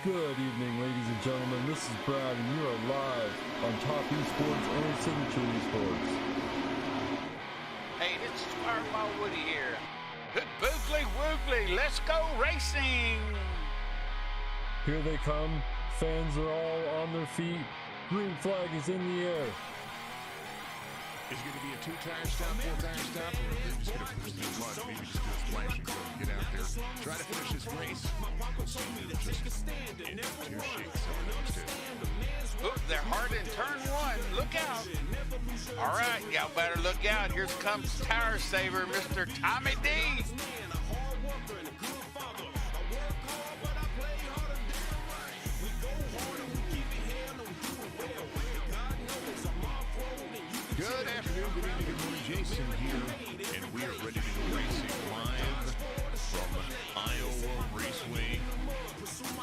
Good evening, ladies and gentlemen. This is Brad, and you are live on Topp eSports and Signature eSports. Hey, this is Fireball Woody here. Hood boogly woogly, let's go racing! Here they come. Fans are all on their feet. Green flag is in the air. Is it going to be a two-tire stop, four-tire stop, or are they just going to push through the mud, maybe just do a splashing go, get out there, try to finish this race? Oop, they're hard in turn one. Look out. All right, y'all better look out. Here comes tire saver, Mr. Tommy D. Good afternoon, good evening, good morning. Jason here, and we are ready to go racing live from Iowa Raceway. Some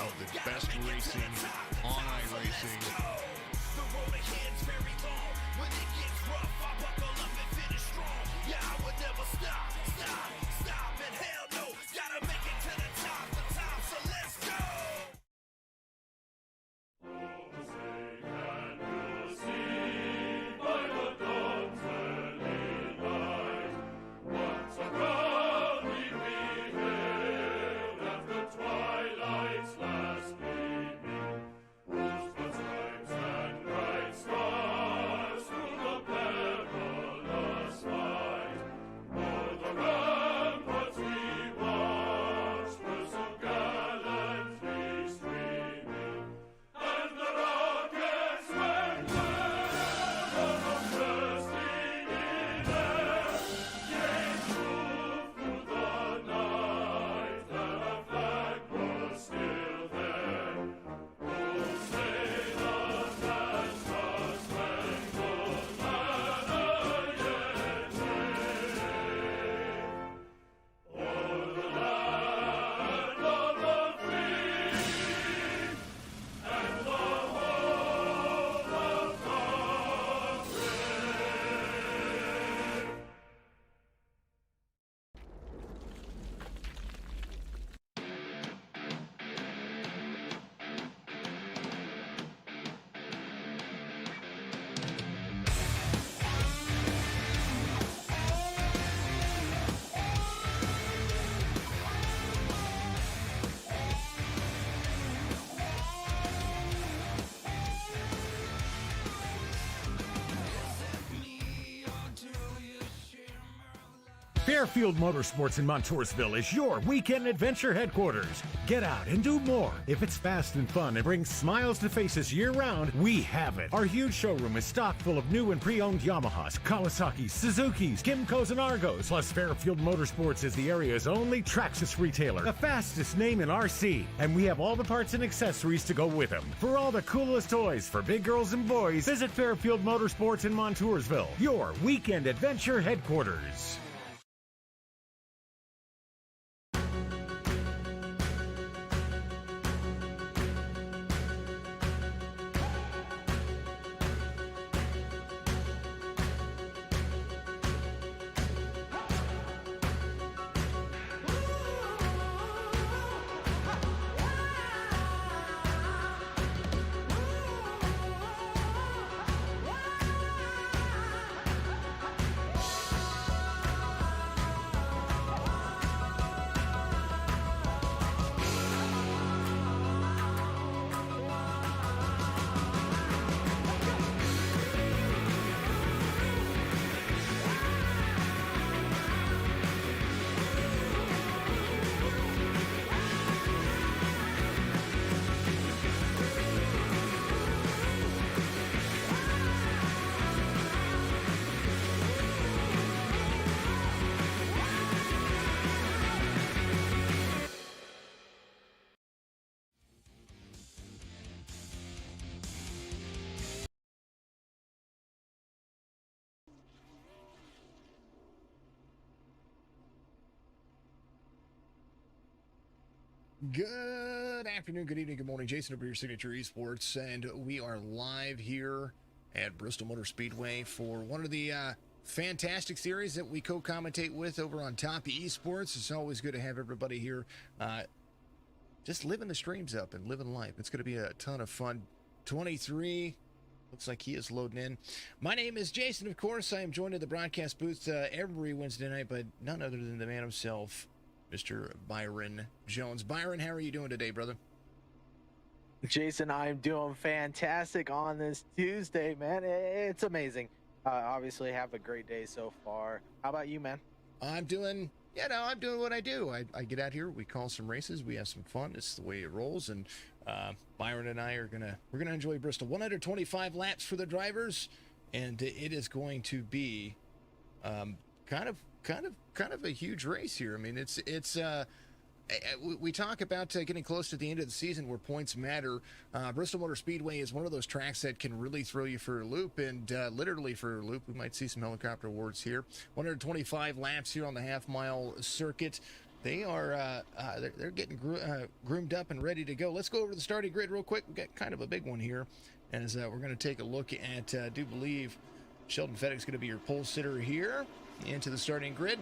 of the best racing on iRacing. Fairfield Motorsports in Montoursville is your weekend adventure headquarters. Get out and do more. If it's fast and fun and brings smiles to faces year-round, we have it. Our huge showroom is stocked full of new and pre-owned Yamahas, Kawasaki's, Suzuki's, Kymco's, and Argos. Plus, Fairfield Motorsports is the area's only Traxxas retailer, the fastest name in RC. And we have all the parts and accessories to go with them. For all the coolest toys for big girls and boys, visit Fairfield Motorsports in Montoursville, your weekend adventure headquarters. Good afternoon, good evening, good morning. Jason over your Signature Esports, and we are live here at Bristol Motor Speedway for one of the fantastic series that we co-commentate with over on Topp eSports. It's always good to have everybody here just living the streams up and living life. It's going to be a ton of fun. 23, looks like he is loading in. My name is Jason, of course. I am joined in the broadcast booth every Wednesday night, but none other than the man himself, Mr. Byron Jones. Byron, how are you doing today, brother? Jason, I'm doing fantastic on this Tuesday, man. It's amazing. Obviously, have a great day so far. How about you, man? I'm doing what I do. I get out here, we call some races, we have some fun. It's the way it rolls, and Byron and I we're gonna enjoy Bristol. 125 laps for the drivers, and it is going to be kind of a huge race here. I mean, we talk about getting close to the end of the season where points matter. Bristol Motor Speedway is one of those tracks that can really throw you for a loop, and literally for a loop. We might see some helicopter awards here. 125 laps here on the half-mile circuit. They are they're getting groomed up and ready to go. Let's go over to the starting grid real quick. We've got kind of a big one here, as we're going to take a look at, I do believe Sheldon Fettick's going to be your pole sitter here into the starting grid.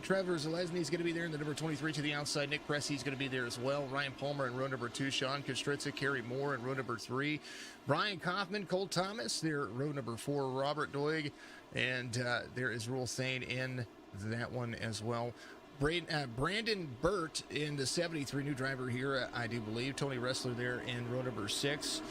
Trevor Zalesny's going to be there in the number 23 to the outside. Nick Pressy's going to be there as well. Ryan Palmer in row number 2. Sean Kostritza, Kerry Moore in row number 3. Brian Kaufman, Cole Thomas, there row number 4. Robert Doig, and there is Rule Thane in that one as well. Brandon Burt in the 73, new driver here, I do believe. Tony Ressler there in row number 6.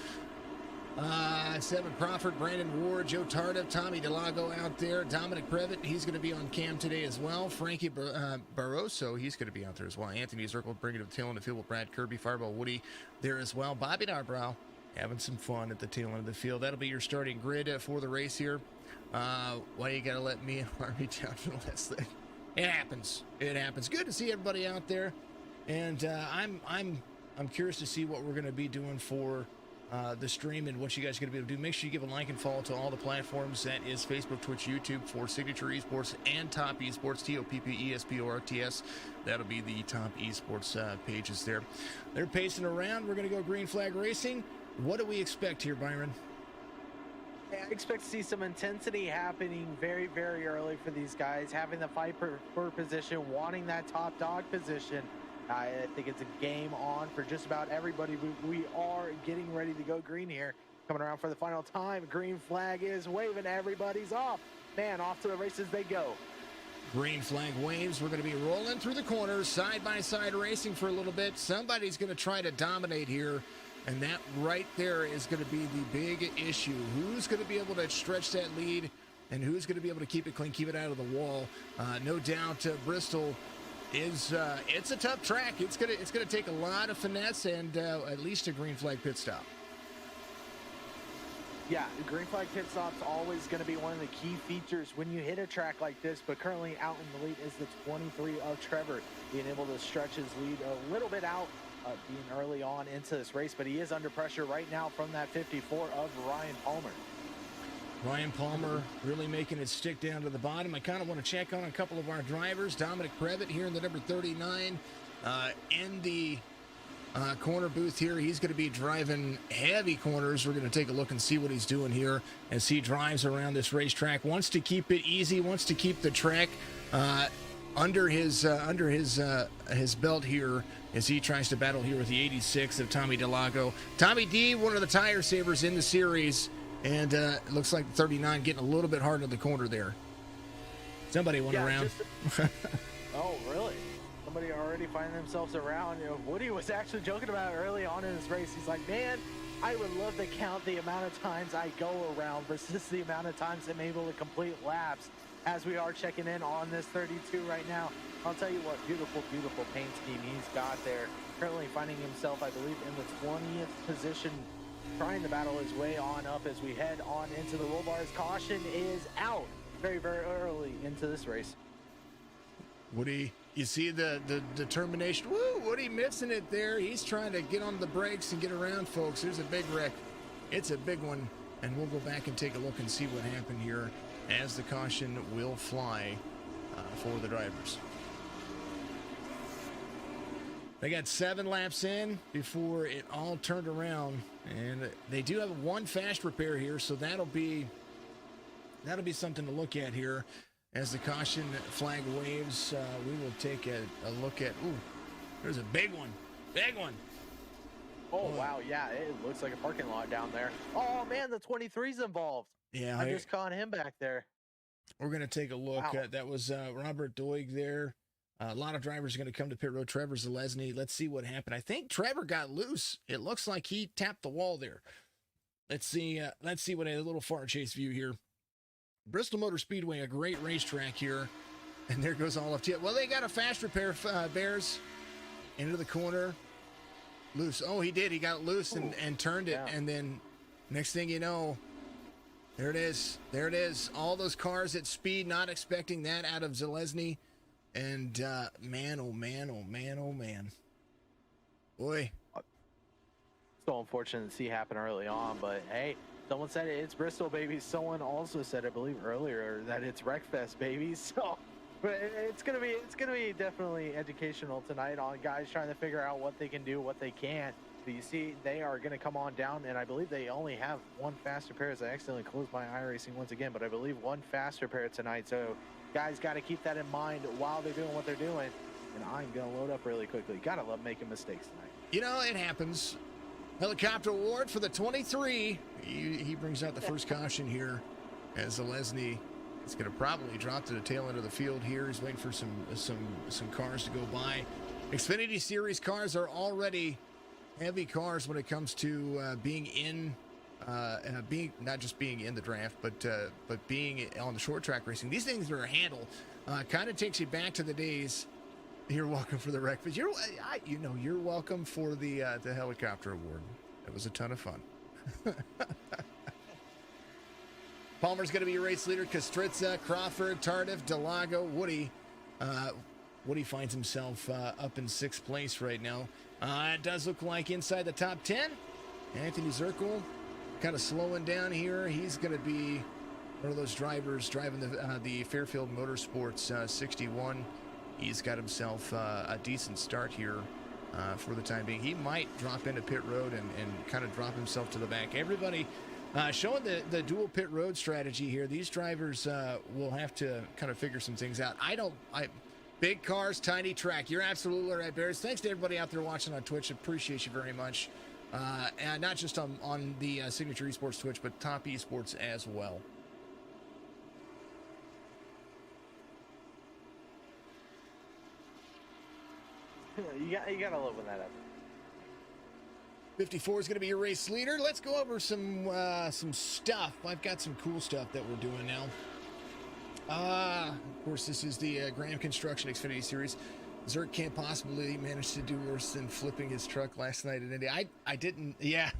7 Crawford, Brandon Ward, Joe Tardif, Tommy DeLago out there. Dominic Previtt, he's going to be on cam today as well. Frankie Barroso, he's going to be out there as well. Anthony Zirkle bringing it to the tail end of the field with Brad Kirby. Fireball Woody there as well. Bobby Narbrow having some fun at the tail end of the field. That'll be your starting grid for the race here. Why you got to let me and Harvey down for the last thing? It happens. It happens. Good to see everybody out there, and I'm curious to see what we're going to be doing for the stream and what you guys are going to be able to do. Make sure you give a like and follow to all the platforms. That is Facebook, Twitch, YouTube for Signature Esports and Topp Esports, TOPPESPORTS. That'll be the Topp Esports pages there. They're pacing around. We're going to go green flag racing. What do we expect here, Byron? I expect to see some intensity happening very, very early for these guys, having the fight for position, wanting that top dog position. I think it's a game on for just about everybody. We are getting ready to go green here. Coming around for the final time. Green flag is waving. Everybody's off. Man, off to the races they go. Green flag waves. We're going to be rolling through the corners, side-by-side racing for a little bit. Somebody's going to try to dominate here, and that right there is going to be the big issue. Who's going to be able to stretch that lead, and who's going to be able to keep it clean, keep it out of the wall? No doubt Bristol is it's a tough track. It's gonna take a lot of finesse and at least a green flag pit stop. Yeah, the green flag pit stop's always going to be one of the key features when you hit a track like this, but currently out in the lead is the 23 of Trevor, being able to stretch his lead a little bit out, being early on into this race, but he is under pressure right now from that 54 of Ryan Palmer. Ryan Palmer really making it stick down to the bottom. I kind of want to check on a couple of our drivers. Dominic Previtt here in the number 39 in the corner booth here. He's going to be driving heavy corners. We're going to take a look and see what he's doing here as he drives around this racetrack. Wants to keep it easy, wants to keep the track under his belt here as he tries to battle here with the 86 of Tommy DeLago. Tommy D, one of the tire savers in the series. And it looks like 39 getting a little bit hard in the corner there. Somebody went around. Oh, really? Somebody already finding themselves around. You know, Woody was actually joking about it early on in this race. He's like, man, I would love to count the amount of times I go around versus the amount of times I'm able to complete laps, as we are checking in on this 32 right now. I'll tell you what, beautiful, beautiful paint scheme he's got there. Currently finding himself, I believe, in the 20th position, trying to battle his way on up as we head on into the roll bars. Caution is out very, very early into this race. Woody, you see the determination. Woo, Woody missing it there. He's trying to get on the brakes and get around, folks. There's a big wreck. It's a big one, and we'll go back and take a look and see what happened here as the caution will fly for the drivers. They got 7 laps in before it all turned around, and they do have one fast repair here, so that'll be something to look at here. As the caution flag waves, we will take a look at. Ooh, there's a big one, big one. Oh wow, yeah, it looks like a parking lot down there. Oh man, the 23's involved. Yeah, I just caught him back there. We're gonna take a look. Wow. That was Robert Doig there. A lot of drivers are going to come to pit road. Trevor Zalesny. Let's see what happened. I think Trevor got loose. It looks like he tapped the wall there. Let's see. Let's see what a little far chase view here. Bristol Motor Speedway, a great racetrack here. And there goes all of it. Well, they got a fast repair, Bears, into the corner. Loose. Oh, he did. He got loose and turned it. Yeah. And then next thing you know, there it is. There it is. All those cars at speed, not expecting that out of Zalesny. And man, oh man, oh man, oh man. Boy. So unfortunate to see happen early on, but hey, someone said it's Bristol, baby. Someone also said, I believe earlier, that it's Wreckfest, baby. So but it's gonna be definitely educational tonight on guys trying to figure out what they can do, what they can't. But you see, they are gonna come on down, and I believe they only have one fast repair. As I accidentally closed my iRacing once again, but I believe one fast repair tonight. So guys got to keep that in mind while they're doing what they're doing. And I'm going to load up really quickly. Got to love making mistakes tonight. You know, it happens. Helicopter award for the 23. He brings out the first caution here as Zalesny is going to probably drop to the tail end of the field here. He's waiting for some cars to go by. Xfinity Series cars are already heavy cars when it comes to being in being not just being in the draft, but being on the short track racing. These things are a handle. Kind of takes you back to the days. You're welcome for the wreck, but you're welcome for the helicopter award. It was a ton of fun. Palmer's going to be your race leader. Kostritza, Crawford, Tardif, Delago, Woody. Woody finds himself up in 6th place right now. It does look like inside the top 10. Anthony Zirkle kind of slowing down here. He's going to be one of those drivers driving the Fairfield Motorsports 61. He's got himself a decent start here for the time being. He might drop into pit road and kind of drop himself to the back. Everybody showing the dual pit road strategy here. These drivers will have to kind of figure some things out. Big cars, tiny track. You're absolutely right, Bears. Thanks to everybody out there watching on Twitch. Appreciate you very much. And not just on the Signature Esports Twitch, but Topp Esports as well. You gotta love when that happens. 54 is going to be your race leader. Let's go over some stuff. I've got some cool stuff that we're doing now. Of course, this is the Graham Construction Xfinity Series. Zerk can't possibly manage to do worse than flipping his truck last night in Indy. I didn't. Yeah,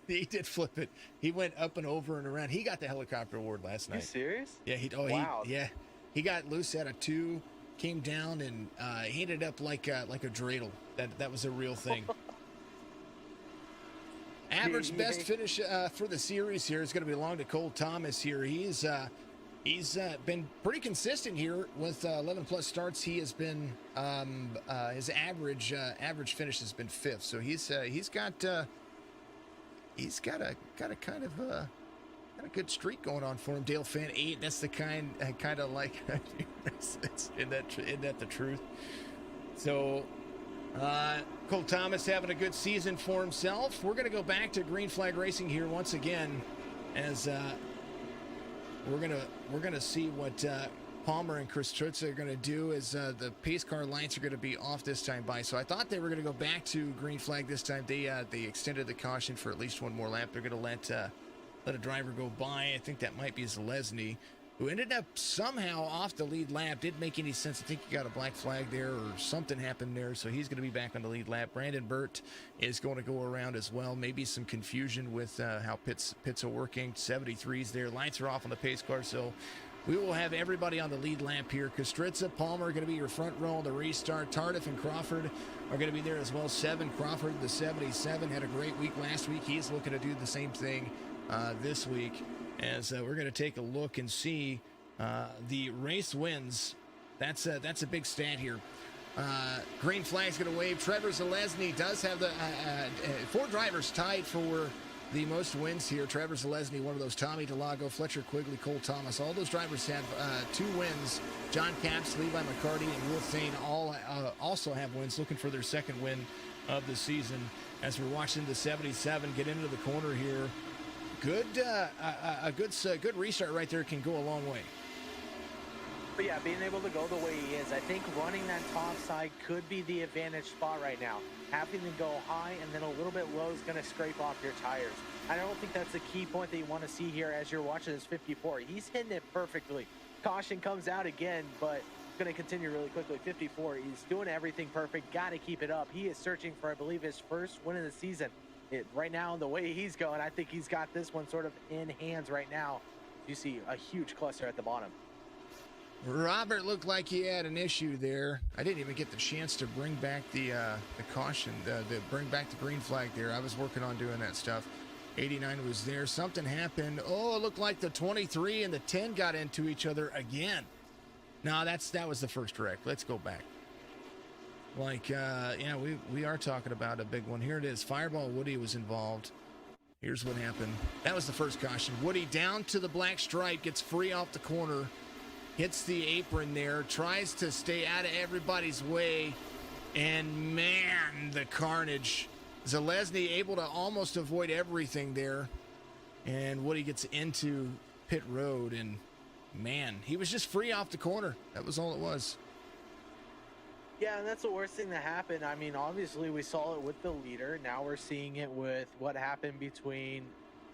he did flip it. He went up and over and around. He got the helicopter award last night. You serious? Yeah. Wow. He got loose at a 2, came down, and he ended up like a dreidel. That was a real thing. Average best finish for the series here is going to belong to Cole Thomas here. He's been pretty consistent here with 11 plus starts. He has been his average finish has been 5th. So he's got a kind of good streak going on for him. Dale Fenn 8. That's the kind of like isn't that the truth? So Cole Thomas having a good season for himself. We're going to go back to green flag racing here once again as we're gonna see what Palmer and Kostritza are gonna do as the pace car lights are gonna be off this time by. So I thought they were gonna go back to green flag this time. They extended the caution for at least one more lap. They're gonna let a driver go by. I think that might be Zalesny, who ended up somehow off the lead lap. Didn't make any sense. I think he got a black flag there or something happened there. So he's going to be back on the lead lap. Brandon Burt is going to go around as well. Maybe some confusion with how pits are working. 73's there. Lights are off on the pace car. So we will have everybody on the lead lap here. Kostritza, Palmer are going to be your front row on the restart. Tardif and Crawford are going to be there as well. 7, Crawford, the 77, had a great week last week. He's looking to do the same thing this week. As we're going to take a look and see the race wins. That's a big stat here. Green flag's going to wave. Trevor Zalesny does have the 4 drivers tied for the most wins here. Trevor Zalesny, one of those. Tommy DeLago, Fletcher Quigley, Cole Thomas. All those drivers have 2 wins. John Capps, Levi McCarty, and Wulff Thane all also have wins, looking for their second win of the season. As we're watching the 77 get into the corner here, good restart right there can go a long way. But yeah, being able to go the way he is, I think running that top side could be the advantage spot right now. Having to go high and then a little bit low is going to scrape off your tires. I don't think that's the key point that you want to see here as you're watching this 54. He's hitting it perfectly. Caution comes out again, but going to continue really quickly. 54, he's doing everything perfect. Got to keep it up. He is searching for, I believe, his first win of the season. Right now, the way he's going, I think he's got this one sort of in hands right now. You see a huge cluster at the bottom. Robert looked like he had an issue there. I didn't even get the chance to bring back the caution, bring back the green flag there. I was working on doing that stuff. 89 was there. Something happened. Oh, it looked like the 23 and the 10 got into each other again. No, that was the first wreck. Let's go back. We are talking about a big one. Here it is. Fireball Woody was involved. Here's what happened. That was the first caution. Woody down to the black stripe, gets free off the corner. Hits the apron there, tries to stay out of everybody's way, and man, the carnage. Zalesny able to almost avoid everything there, and Woody gets into pit road, and man, he was just free off the corner. That was all it was. Yeah, and that's the worst thing that happened. I mean, obviously we saw it with the leader. Now we're seeing it with what happened between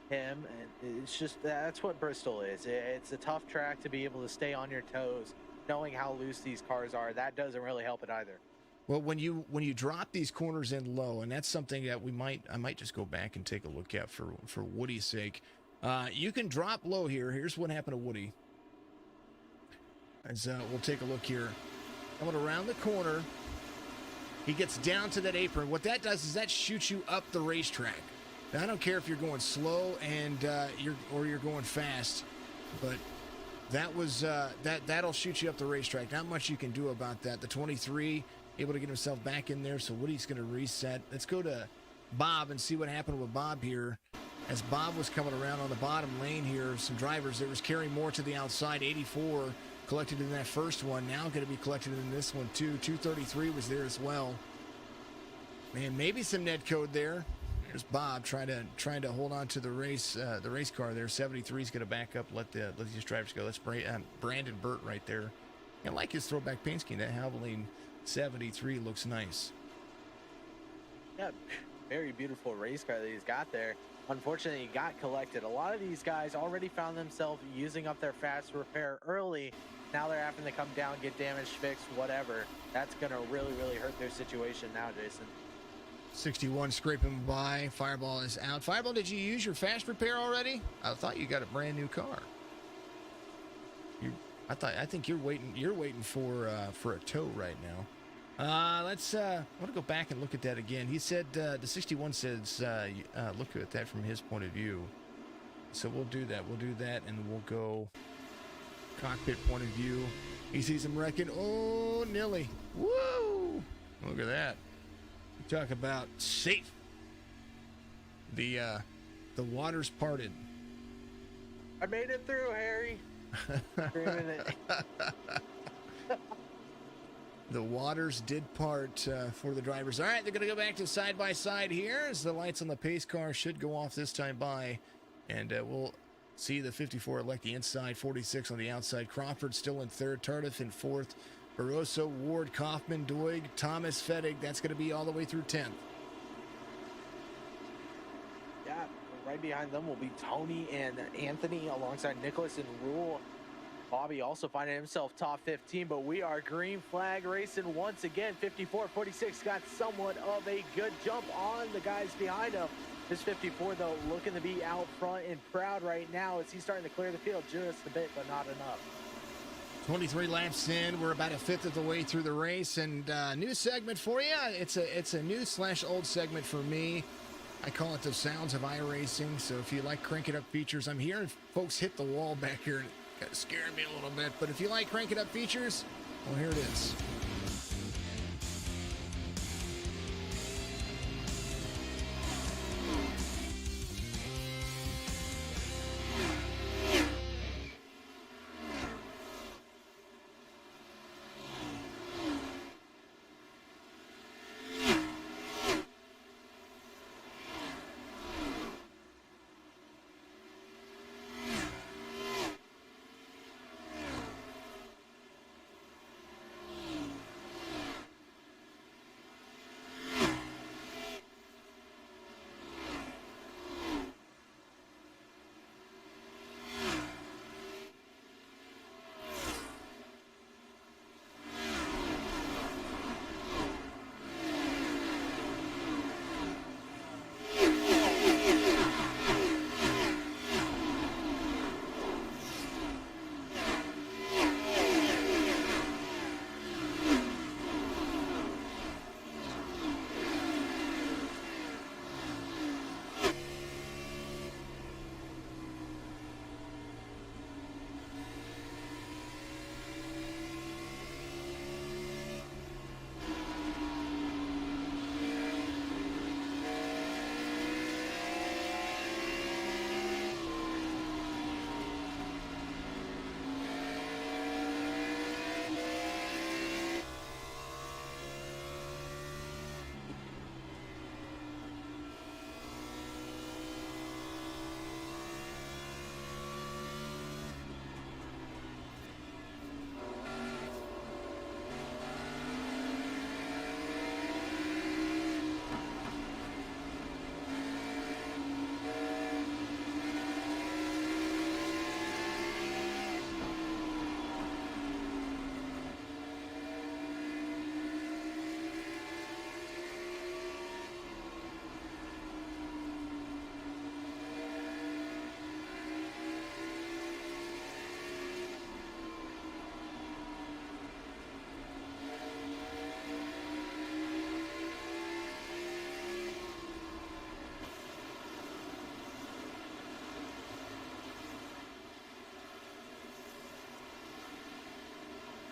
him, and it's just, that's what Bristol is. It's a tough track to be able to stay on your toes, knowing how loose these cars are. That doesn't really help it either. Well, when you drop these corners in low, and that's something that I might just go back and take a look at for Woody's sake. You can drop low here. Here's what happened to Woody. As we'll take a look here. Coming around the corner, he gets down to that apron. What that does is that shoots you up the racetrack. Now, I don't care if you're going slow and you're going fast, but that was that'll shoot you up the racetrack. Not much you can do about that. The 23 able to get himself back in there, so Woody's going to reset. Let's go to Bob and see what happened with Bob here. As Bob was coming around on the bottom lane here, some drivers, there was Kerry Moore to the outside. 84 collected in that first one, now going to be collected in this one too. 233 was there as well. Man, maybe some net code there. There's Bob trying to hold on to the race car there. 73 is going to back up, let these drivers go. That's Brandon Burt right there. I like his throwback paint scheme. That Havoline 73 looks nice. Yeah, very beautiful race car that he's got there. Unfortunately, he got collected. A lot of these guys already found themselves using up their fast repair early. Now they're having to come down, get damage fixed, whatever. That's going to really, really hurt their situation now, Jason. 61 scraping by. Fireball is out. Fireball, did you use your fast repair already? I thought you got a brand new car. I think you're waiting for a tow right now. I want to go back and look at that again. He said the 61 says look at that from his point of view. So we'll do that. We'll do that, and we'll go cockpit point of view. He sees him wrecking. Oh, Nilly. Woo! Look at that. Talk about safe. The waters parted. I made it through, Harry. The waters did part for the drivers. All right, they're going to go back to side-by-side here as the lights on the pace car should go off this time by. And we'll see the 54 elect the inside, 46 on the outside. Crawford still in third, Tardif in fourth. Barroso, Ward, Kaufman, Doig, Thomas, Fettig. That's going to be all the way through 10th. Yeah, right behind them will be Tony and Anthony alongside Nicholas and Rule. Bobby also finding himself top 15, but we are green flag racing once again. 54-46 got somewhat of a good jump on the guys behind him. This 54, though, looking to be out front and proud right now as he's starting to clear the field just a bit, but not enough. 23 laps in, we're about a fifth of the way through the race, and new segment for you. It's a new/old segment for me. I call it the sounds of iRacing. So if you like crank it up features, I'm hearing folks hit the wall back here, and it kind of scaring me a little bit. But if you like crank it up features, well, here it is.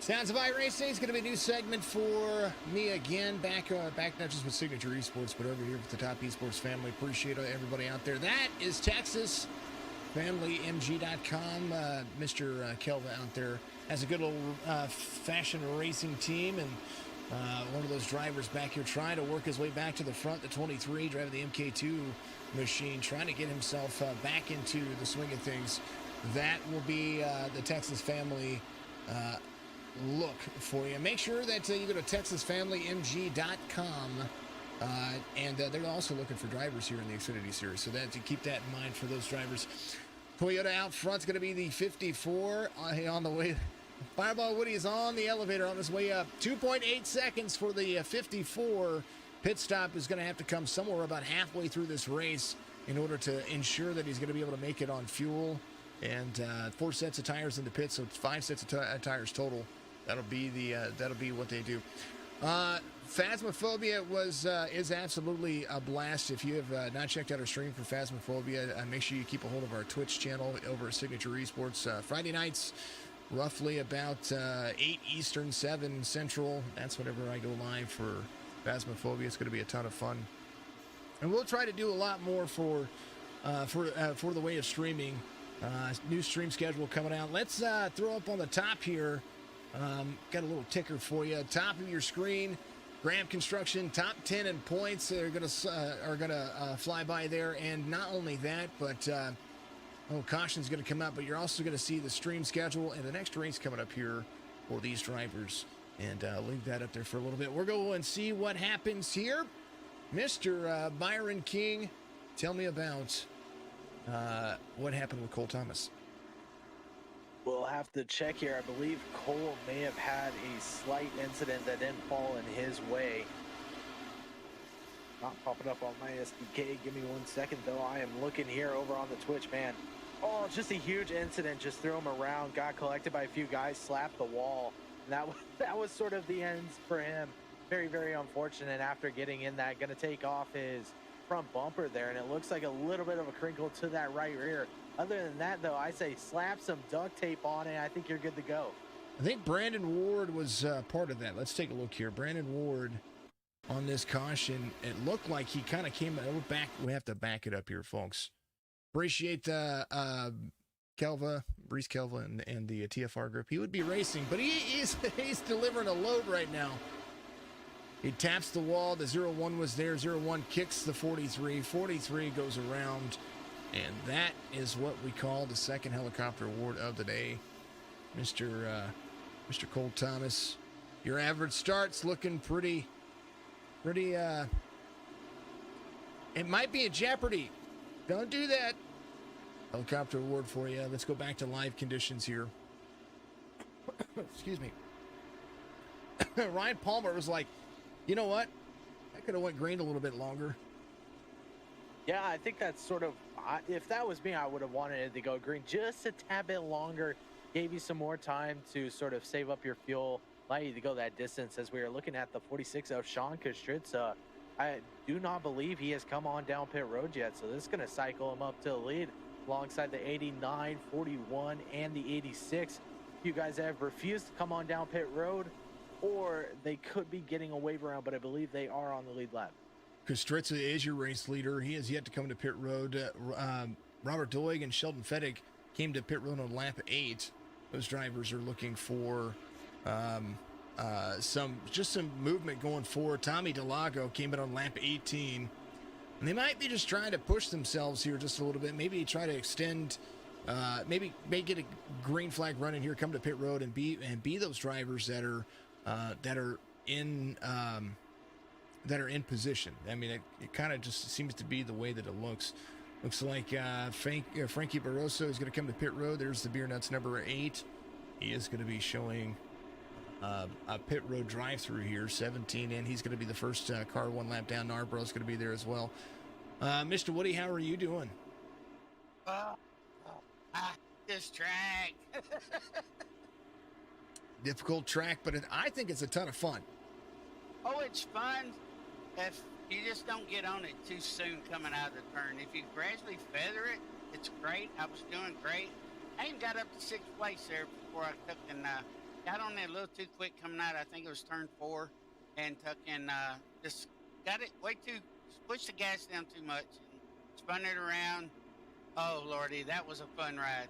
Sounds of iRacing is going to be a new segment for me again. Back not just with Signature Esports, but over here with the Topp Esports family. Appreciate everybody out there. That is Texas FamilyMG.com. Mr. Kelva out there has a good old fashion racing team, and one of those drivers back here trying to work his way back to the front. The 23 driving the MK2 machine, trying to get himself back into the swing of things. That will be the Texas Family look for you. Make sure that you go to TexasFamilyMG.com, and they're also looking for drivers here in the Xfinity Series, so that to keep that in mind for those drivers. Toyota out front's going to be the 54 on the way. Fireball Woody is on the elevator on his way up. 2.8 seconds for the 54. Pit stop is going to have to come somewhere about halfway through this race in order to ensure that he's going to be able to make it on fuel. And 4 sets of tires in the pit, so 5 sets of tires total. That'll be what they do. Phasmophobia is absolutely a blast. If you have not checked out our stream for Phasmophobia, make sure you keep a hold of our Twitch channel over at Signature Esports. Friday nights, roughly about 8 Eastern, 7 Central. That's whenever I go live for Phasmophobia. It's going to be a ton of fun, and we'll try to do a lot more for the way of streaming. New stream schedule coming out. Let's throw up on the top here. Got a little ticker for you. Top of your screen, Graham Construction top 10 in points are gonna fly by there, and not only that, but caution's gonna come out. But you're also gonna see the stream schedule and the next race coming up here for these drivers. And leave that up there for a little bit. We're going to go and see what happens here. Mr. Byron King, tell me about what happened with Cole Thomas. We'll have to check here. I believe Cole may have had a slight incident that didn't fall in his way. Not popping up on my SDK. Give me 1 second, though. I am looking here over on the Twitch, man. Oh, just a huge incident. Just threw him around. Got collected by a few guys. Slapped the wall. And that was sort of the end for him. Very, very unfortunate. After getting in that, going to take off his front bumper there, and it looks like a little bit of a crinkle to that right rear. Other than that, though, I say slap some duct tape on it. I think you're good to go. I think Brandon Ward was part of that. Let's take a look here. Brandon Ward on this caution. It looked like he kind of came back. We have to back it up here, folks. Appreciate the Brees Kelva and the TFR group. He would be racing, but he's delivering a load right now. He taps the wall. The 0-1 was there. 0-1 kicks the 43. 43 goes around. And that is what we call the second helicopter award of the day. Mr. Cole Thomas, your average start's looking pretty, it might be in jeopardy. Don't do that. Helicopter award for you. Let's go back to live conditions here. Excuse me. Ryan Palmer was like, you know what? I could have went green a little bit longer. Yeah, I think that's sort of, if that was me, I would have wanted it to go green just a tad bit longer. Gave you some more time to sort of save up your fuel, allow you to go that distance. As we are looking at the 46 of Sean Kostritza, I do not believe he has come on down pit road yet, so this is going to cycle him up to the lead alongside the 89, 41, and the 86. You guys have refused to come on down pit road, or they could be getting a wave around, but I believe they are on the lead lap. Kostritza is your race leader. He has yet to come to pit road. Robert Doig and Sheldon Fettig came to pit road on lap 8. Those drivers are looking for some movement going forward. Tommy DeLago came in on lap 18. And they might be just trying to push themselves here just a little bit. Maybe try to extend, maybe get a green flag running here, come to pit road and be those drivers that are in position. I mean, it kind of just seems to be the way that it looks. Looks like Frankie Barroso is going to come to pit road. There's the Beer Nuts number 8. He is going to be showing a pit road drive-through here, 17 in. He's going to be the first car one lap down. Narborough's going to be there as well. Mr. Woody, how are you doing? This track. Difficult track, but I think it's a ton of fun. Oh, it's fun if you just don't get on it too soon coming out of the turn. If you gradually feather it, it's great. I was doing great. I even got up to 6th place there before I took and got on there a little too quick coming out. I think it was turn 4, and just got it way too, pushed the gas down too much, and spun it around. Oh, Lordy, that was a fun ride.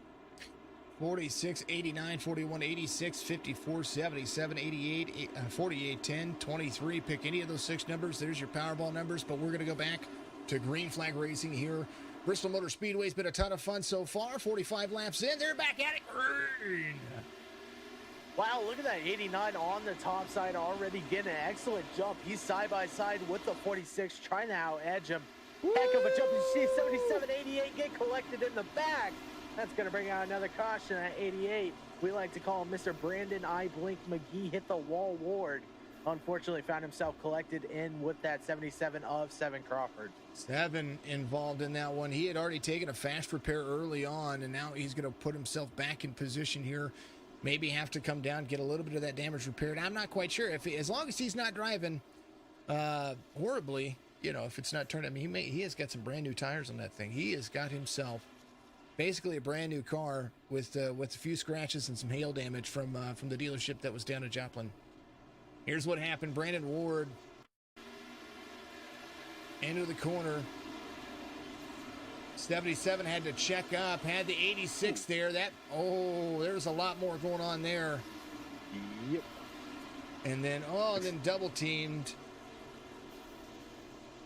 46, 89, 41, 86, 54, 77, 88, 48, 10, 23. Pick any of those 6 numbers. There's your Powerball numbers, but we're going to go back to green flag racing here. Bristol Motor Speedway's been a ton of fun so far. 45 laps in. They're back at it. Green. Wow, look at that 89 on the top side, already getting an excellent jump. He's side by side with the 46, trying to out edge him. Heck of a jump. You see 77, 88 get collected in the back. That's going to bring out another caution at 88. We like to call him Mr. Brandon I Blink McGee hit the wall Ward. Unfortunately, found himself collected in with that 77 of 7 Crawford. 7 involved in that one. He had already taken a fast repair early on, and now he's going to put himself back in position here. Maybe have to come down, get a little bit of that damage repaired. I'm not quite sure. As long as he's not driving horribly, you know, if it's not turned, I mean, he has got some brand new tires on that thing. He has got himself basically a brand new car with a few scratches and some hail damage from the dealership that was down in Joplin. Here's what happened. Brandon Ward into the corner. 77 had to check up, had the 86 there. There's a lot more going on there. Yep. And then double teamed.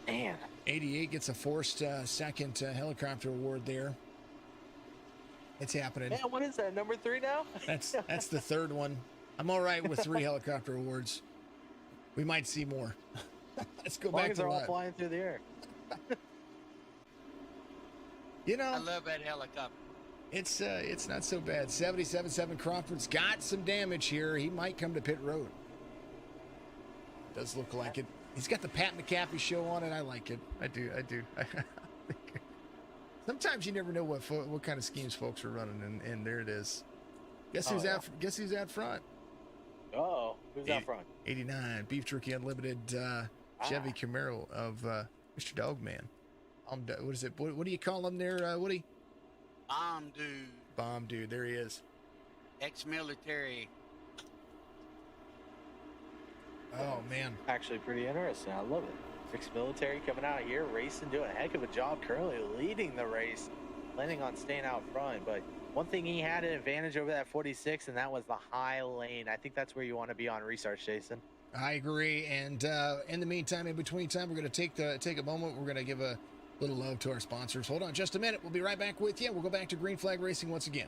Man. 88 gets a forced second helicopter award there. It's happening. Man, what is that, number 3 now? That's the 3rd one. I'm all right with 3 helicopter awards. We might see more. Let's go back to they're all live. flying through the air. You know, I love that helicopter. It's not so bad. 77-7 Crawford's got some damage here. He might come to pit road. Does look like it. He's got the Pat McAfee show on it. I like it. I do. Sometimes you never know what kind of schemes folks are running, and there it is. Guess who's out front? Oh, who's out front? 89 Beef Jerky Unlimited Chevy Camaro of Mr. Dogman. What is it? What do you call him there, Woody? Bomb dude. Bomb dude. There he is. Ex-military. Oh man. Actually, pretty interesting. I love it. Ex-military coming out here, racing, doing a heck of a job. Currently leading the race, planning on staying out front, but. One thing he had an advantage over that 46, and that was the high lane. I think that's where you want to be on research, Jason. I agree. And in the meantime, in between time, we're going to take a moment. We're going to give a little love to our sponsors. Hold on just a minute. We'll be right back with you. We'll go back to green flag racing once again.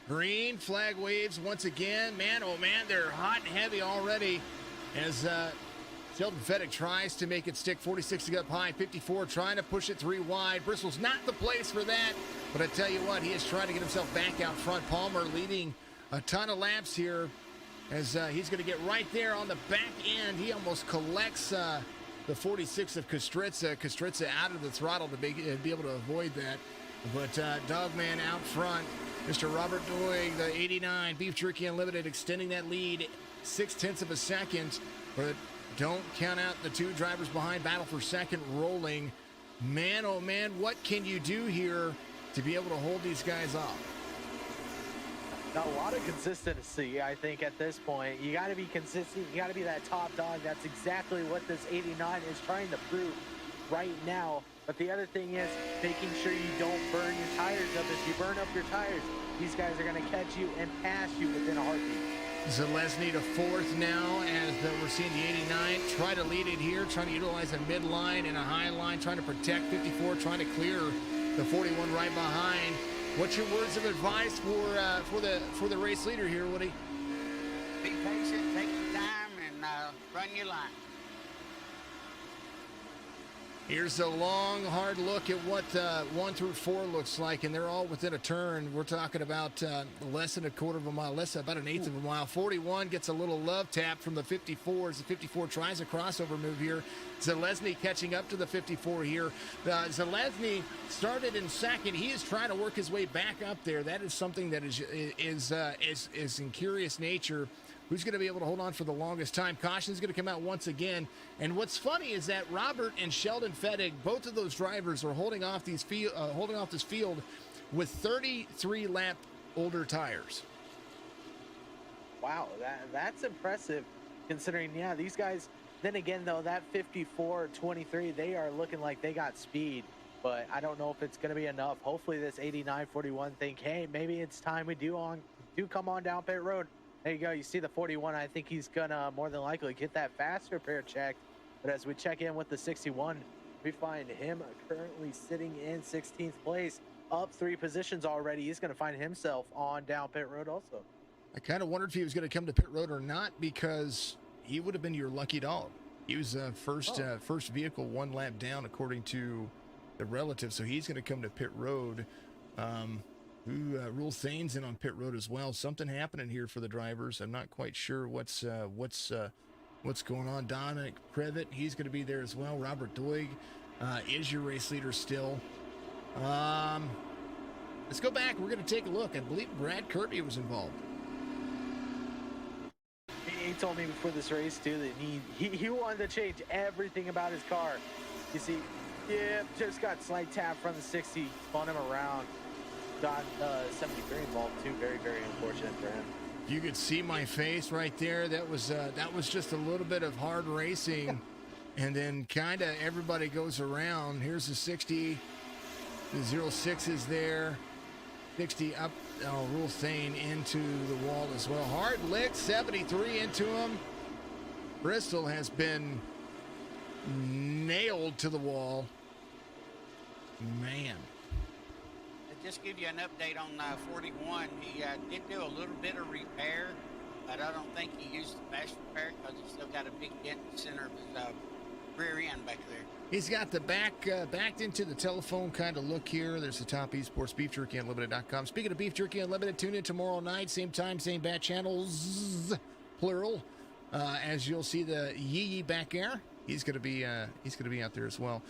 Green flag waves once again. Man, oh man, they're hot and heavy already as Sheldon Fedek tries to make it stick. 46 to go up high, 54 trying to push it 3 wide. Bristol's not the place for that, but I tell you what, he is trying to get himself back out front. Palmer leading a ton of laps here as he's going to get right there on the back end. He almost collects the 46 of Kostritza. Kostritza out of the throttle to be able to avoid that. But Dogman out front, Mr. Robert Doig, the 89, Beef Jerky Unlimited, extending that lead 0.6 of a second. But don't count out the two drivers behind. Battle for second rolling. Man, oh man, what can you do here to be able to hold these guys off? A lot of consistency, I think, at this point. You got to be consistent. You got to be that top dog. That's exactly what this 89 is trying to prove right now. But the other thing is making sure you don't burn your tires up. If you burn up your tires, these guys are going to catch you and pass you within a heartbeat. Zalesny to fourth now, as we're seeing the 89 try to lead it here, trying to utilize a midline and a high line, trying to protect 54, trying to clear the 41 right behind. What's your words of advice for the race leader here, Woody? Be patient, take your time, and run your line. Here's a long, hard look at what 1 through 4 looks like, and they're all within a turn. We're talking about less than a quarter of a mile, about an eighth of a mile. 41 gets a little love tap from the 54 as the 54 tries a crossover move here. Zalesny catching up to the 54 here. Zalesny started in second. He is trying to work his way back up there. That is something that is in curious nature. Who's going to be able to hold on for the longest time? Caution's going to come out once again. And what's funny is that Robert and Sheldon Fettig, both of those drivers, are holding off this field with 33 lap older tires. Wow, that's impressive considering, yeah, these guys, then again, though, that 54-23, they are looking like they got speed. But I don't know if it's going to be enough. Hopefully this 89-41 think, hey, maybe it's time we do come on down pit road. There you go. You see the 41. I think he's going to more than likely get that fast repair checked. But as we check in with the 61, we find him currently sitting in 16th place, up 3 positions already. He's going to find himself on down pit road also. I kind of wondered if he was going to come to pit road or not, because he would have been your lucky dog. He was first vehicle 1 lap down according to the relative, so he's going to come to pit road. Rule Thane's in on pit road as well. Something happening here for the drivers. I'm not quite sure what's going on. Dominic Previtt, he's going to be there as well. Robert Doig is your race leader still. Let's go back. We're going to take a look. I believe Brad Kirby was involved. He told me before this race too that he wanted to change everything about his car. You see, just got slight tap from the 60, spun him around. Got 73 involved too. Very, very unfortunate for him. You could see my face right there. That was just a little bit of hard racing, and then kind of everybody goes around. Here's the 60. The 06 is there. 60 up. Rule Thane into the wall as well. Hard lick. 73 into him. Bristol has been nailed to the wall. Man. Just give you an update on 41. He did do a little bit of repair, but I don't think he used the fast repair because he's still got a big dent in the center of his rear end back there. He's got the backed into the telephone kind of look here. There's the Topp eSports, BeefJerkyUnlimited.com. Speaking of Beef Jerky Unlimited, tune in tomorrow night, same time, same bat channels, plural. As you'll see the Yee back there. He's going to be out there as well.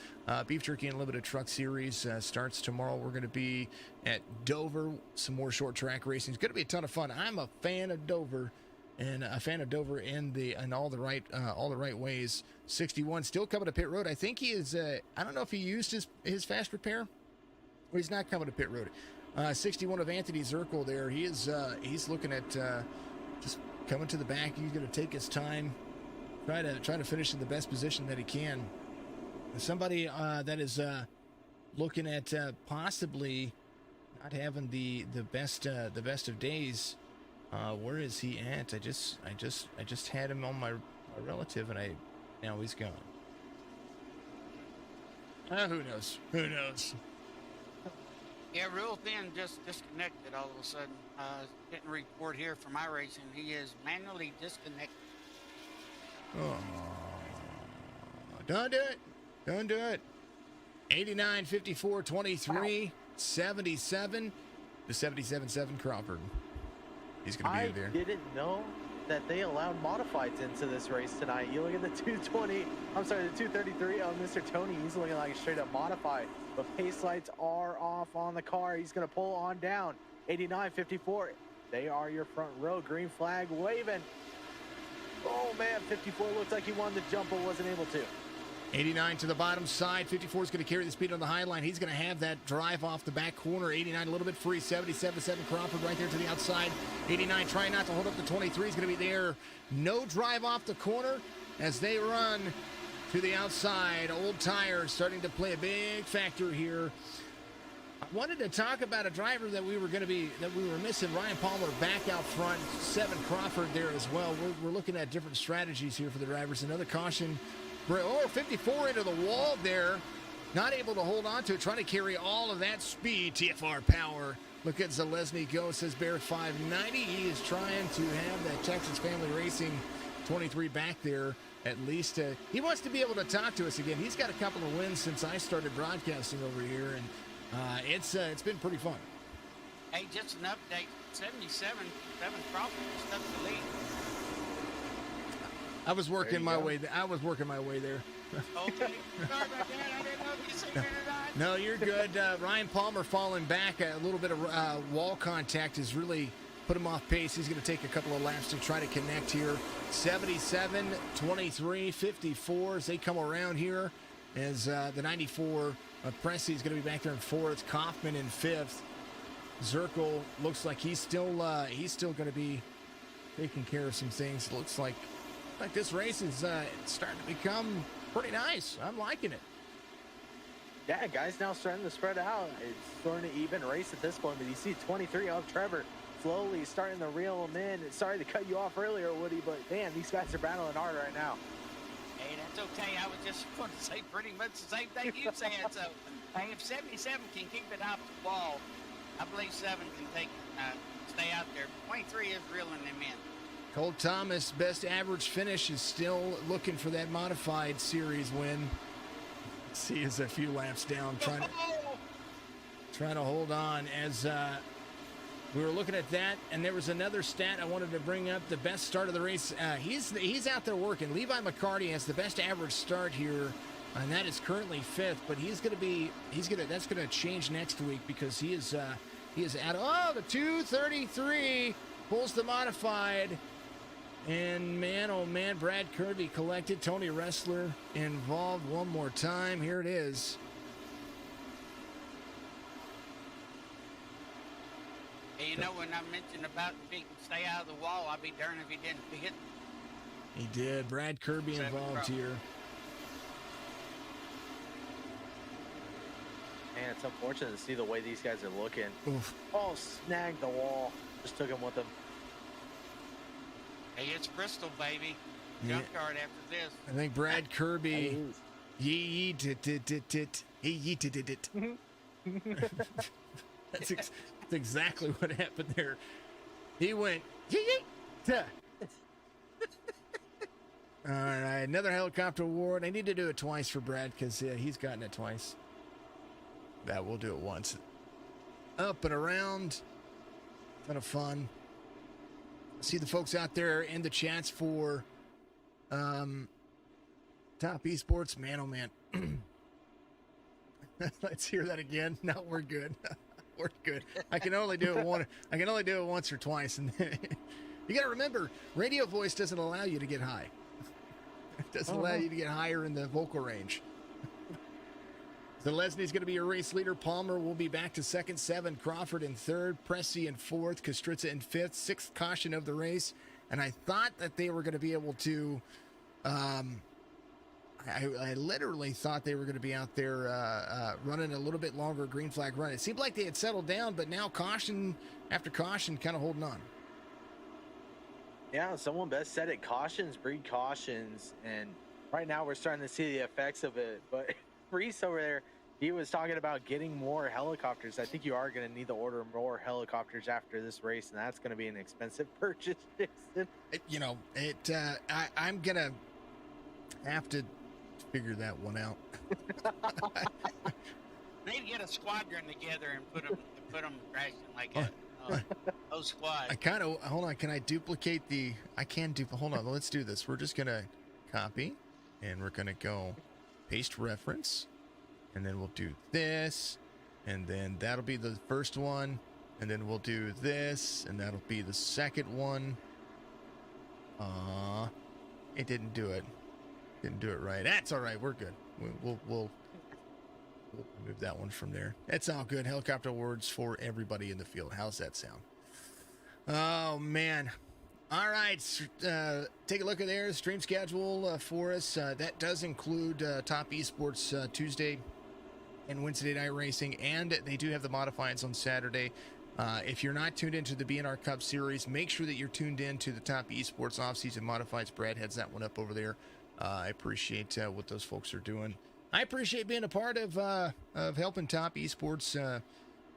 Beef Jerky Unlimited Truck Series starts tomorrow. We're going to be at Dover. Some more short track racing. It's going to be a ton of fun. I'm a fan of Dover, and a fan of Dover in all the right ways. 61 still coming to pit road. I think he is. I don't know if he used his fast repair, or he's not coming to pit road. 61 of Anthony Zirkle there. He's looking at just coming to the back. He's going to take his time. Try to finish in the best position that he can. Somebody that is looking at possibly not having the best of days. Where is he at? I just had him on my relative, and now he's gone. Who knows? Who knows? Yeah, Real Thin just disconnected all of a sudden. Getting a report here from iRacing. He is manually disconnected. Oh, don't do it. Don't do it. 89, 54, 23, 77, the 77-7 Crawford. He's going to be there. I didn't know that they allowed modifieds into this race tonight. You look at the 233 of Mr. Tony. He's looking like a straight up modified. But pace lights are off on the car. He's going to pull on down. 89, 54. They are your front row. Green flag waving. Oh man, 54 looked like he wanted to jump but wasn't able to. 89 to the bottom side. 54 is going to carry the speed on the high line. He's going to have that drive off the back corner. 89 a little bit free. 77 Crawford right there to the outside. 89 trying not to hold up the 23. He's going to be there. No drive off the corner as they run to the outside. Old tires starting to play a big factor here. I wanted to talk about a driver that we were missing. Ryan Palmer back out front. 7 Crawford there as well. We're looking at different strategies here for the drivers. Another caution. 54 into the wall there. Not able to hold on to it. Trying to carry all of that speed. TFR power. Look at Zalesny go. Says Bear 590. He is trying to have that Texas Family Racing 23 back there. At least he wants to be able to talk to us again. He's got a couple of wins since I started broadcasting over here, and it's been pretty fun. Hey, just an update. 77 Crawford stuck the lead. I was working my way there. Okay. Sorry about that. I didn't know if you said it or not. No, you're good. Ryan Palmer falling back. A little bit of wall contact has really put him off pace. He's going to take a couple of laps to try to connect here. 77, 23, 54 as they come around here. As the 94 Pressey is going to be back there in 4th. Kaufman in 5th. Zirkle looks like he's still going to be taking care of some things. Looks like this race is starting to become pretty nice. I'm liking it. Yeah, guys now starting to spread out. It's starting to even race at this point, but you see 23 of Trevor slowly starting to reel him in. Sorry to cut you off earlier, Woody, but man, these guys are battling hard right now. Hey, that's okay. I was just going to say pretty much the same thing you said. So, hey, if 77 can keep it off the wall, I believe 7 can stay out there. 23 is reeling them in. Cole Thomas, best average finish, is still looking for that modified series win. Let's see, he's a few laps down, trying to hold on. As we were looking at that, and there was another stat I wanted to bring up. The best start of the race. He's out there working. Levi McCarty has the best average start here, and that is currently 5th. But that's going to change next week because he is at the 233 pulls the modified. And man, oh man, Brad Kirby collected. Tony Ressler involved one more time. Here it is. Hey, you know, when I mentioned about if he can stay out of the wall, I'd be darned if he didn't hit. He did. Brad Kirby involved here. Man, it's unfortunate to see the way these guys are looking. Oof. Oh, snagged the wall. Just took him with him. Hey, it's Bristol, baby. Junkyard after this. I think Brad Kirby. Yeeted. That's exactly what happened there. He went yeet. All right, another helicopter award. I need to do it twice for Brad because he's gotten it twice. That we'll do it once. Up and around. Kind of fun. See the folks out there in the chats for Topp eSports. Man, oh man. Let's hear that again. No, we're good. We're good. I can only do it once or twice, and you got to remember, radio voice doesn't allow you to get high. It doesn't allow you to get higher in the vocal range. So Lesney's going to be your race leader. Palmer will be back to 2nd, 7. Crawford in 3rd. Pressey in 4th. Kostritza in 5th. 6th caution of the race. And I thought that they were going to be able to. I literally thought they were going to be out there running a little bit longer green flag run. It seemed like they had settled down, but now caution after caution, kind of holding on. Yeah, someone best said it. Cautions breed cautions, and right now we're starting to see the effects of it. But Reese over there, he was talking about getting more helicopters. I think you are going to need to order more helicopters after this race, and that's going to be an expensive purchase, Jason. I'm going to have to figure that one out. They need to get a squadron together and put them crashing like a Oh, squad. I kind of, hold on, can I duplicate the, I can do, hold on, let's do this. We're just going to copy, and we're going to go paste reference, and then we'll do this, and then that'll be the first one, and then we'll do this, and that'll be the second one. It didn't do it. Didn't do it right. That's all right. We're good. We'll move that one from there. It's all good. Helicopter awards for everybody in the field. How's that sound? Oh, man. All right. Take a look at there. Stream schedule for us. That does include Topp eSports Tuesday and Wednesday night racing, and they do have the modifieds on Saturday. If you're not tuned into the B&R Cup Series, make sure that you're tuned in to the Topp eSports offseason modifieds. Brad heads that one up over there. I appreciate what those folks are doing. I appreciate being a part of helping Topp eSports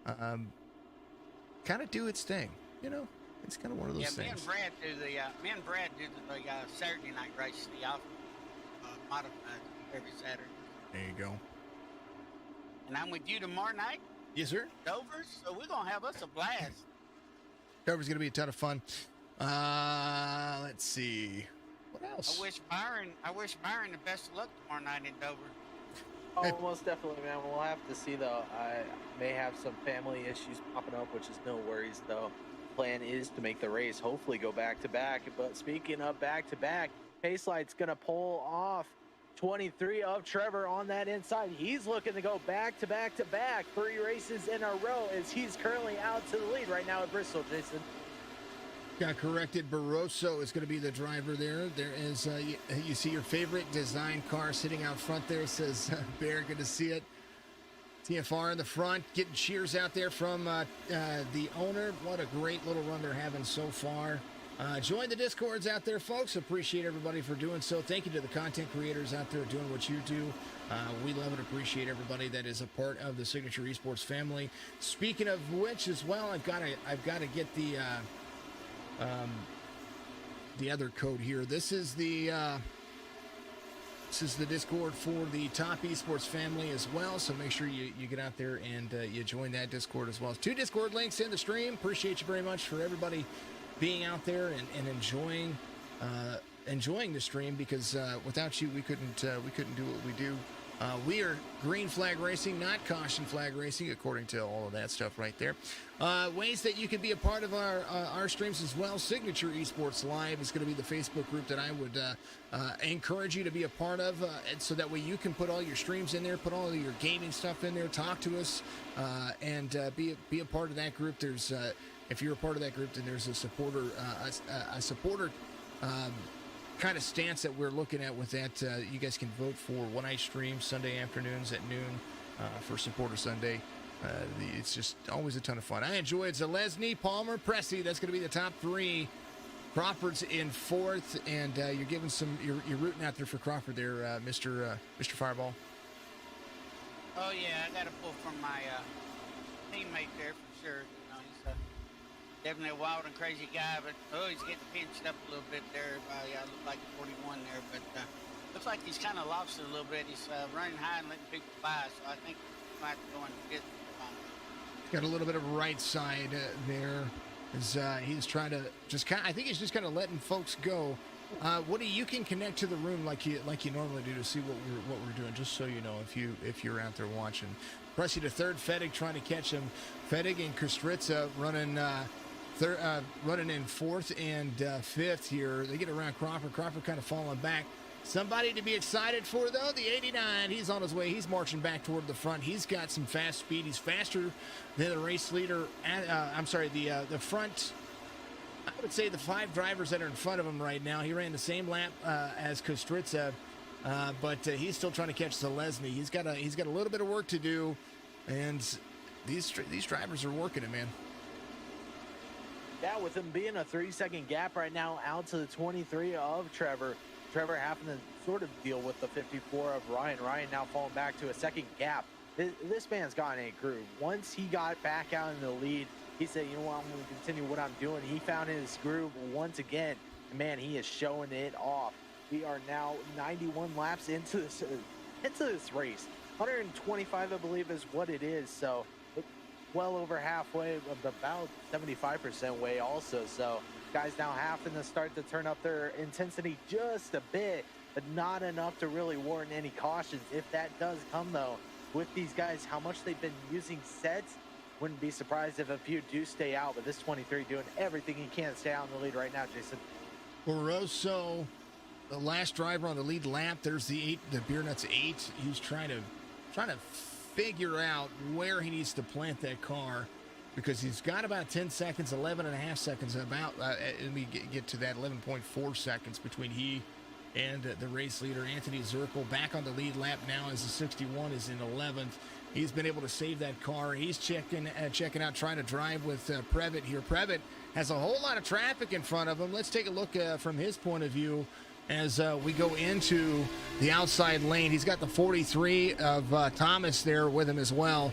kind of do its thing. You know, it's kind of one of those things. Me and Brad do the Saturday night race, the modified every Saturday. There you go. And I'm with you tomorrow night. Yes, sir. Dover, so we're gonna have us a blast. Dover's gonna be a ton of fun. Let's see. What else? I wish Byron the best of luck tomorrow night in Dover. Oh, most definitely, man. We'll have to see, though. I may have some family issues popping up, which is no worries, though. Plan is to make the race, hopefully go back-to-back. But speaking of back-to-back, Pacelight's going to pull off 23 of Trevor on that inside. He's looking to go back-to-back-to-back 3 races in a row as he's currently out to the lead right now at Bristol, Jason. Got corrected. Barroso is going to be the driver there. There is, you see your favorite design car sitting out front there. It says, Bear, good to see it. TFR in the front, getting cheers out there from the owner. What a great little run they're having so far. Join the Discords out there, folks. Appreciate everybody for doing so. Thank you to the content creators out there doing what you do. We love and appreciate everybody that is a part of the Signature Esports family. Speaking of which, as well, I've got to get the other code here. This is the Discord for the Topp eSports family as well, so make sure you get out there and you join that Discord as well. 2 Discord links in the stream. Appreciate you very much for everybody being out there and enjoying the stream, because without you we couldn't do what we do. We are green flag racing, not caution flag racing, according to all of that stuff right there. Ways that you can be a part of our streams as well. Signature Esports Live is going to be the Facebook group that I would encourage you to be a part of, and so that way you can put all your streams in there, put all of your gaming stuff in there, talk to us, and be a part of that group. There's if you're a part of that group, then there's a supporter kind of stance that we're looking at with that. You guys can vote for one night stream Sunday afternoons at noon for Supporter Sunday. It's just always a ton of fun. I enjoy it. Zalesny, Palmer, Pressey. That's going to be the top 3. Crawford's in 4th, and you're giving you're rooting out there for Crawford there, Mr. Fireball. Oh yeah, I got to pull from my teammate there for sure. You know, he's definitely a wild and crazy guy, but he's getting pinched up a little bit there by look like 41 there, but looks like he's kind of lost it a little bit. He's running high and letting people by, so I think he might go in and get got a little bit of right side there. As he's trying to I think he's just kind of letting folks go. Woody, you can connect to the room like you normally do to see what we're doing, just so you know if you're out there watching. Pressey to 3rd, Fettig trying to catch him. Fettig and Kostritza running in 4th and 5th here. They get around Crawford. Crawford kind of falling back. Somebody to be excited for, though, the 89. He's on his way. He's marching back toward the front. He's got some fast speed. He's faster than the race leader. The front, I would say the 5 drivers that are in front of him right now. He ran the same lap as Kostritza, but he's still trying to catch Zalesny. He's got a little bit of work to do, and these drivers are working it, man. Yeah, with him being a 3-second gap right now out to the 23 of Trevor. Trevor having to sort of deal with the 54 of Ryan. Ryan now falling back to a 2nd gap. This man's got a groove. Once he got back out in the lead, he said, you know what, I'm going to continue what I'm doing. He found his groove once again. And man, he is showing it off. We are now 91 laps into this race. 125, I believe, is what it is. So well over halfway, about 75% way also. So guys now having to start to turn up their intensity just a bit, but not enough to really warrant any cautions. If that does come though, with these guys, how much they've been using sets, wouldn't be surprised if a few do stay out, but this 23 doing everything he can to stay out in the lead right now, Jason. Oroso, the last driver on the lead lap. There's the Beer Nuts 8. He's trying to figure out where he needs to plant that car, because he's got about 10 seconds, 11 and a half seconds, about, let me get to that, 11.4 seconds between he and the race leader, Anthony Zirkle, back on the lead lap now as the 61 is in 11th. He's been able to save that car. He's checking out, trying to drive with Previtt here. Previtt has a whole lot of traffic in front of him. Let's take a look from his point of view as we go into the outside lane. He's got the 43 of Thomas there with him as well.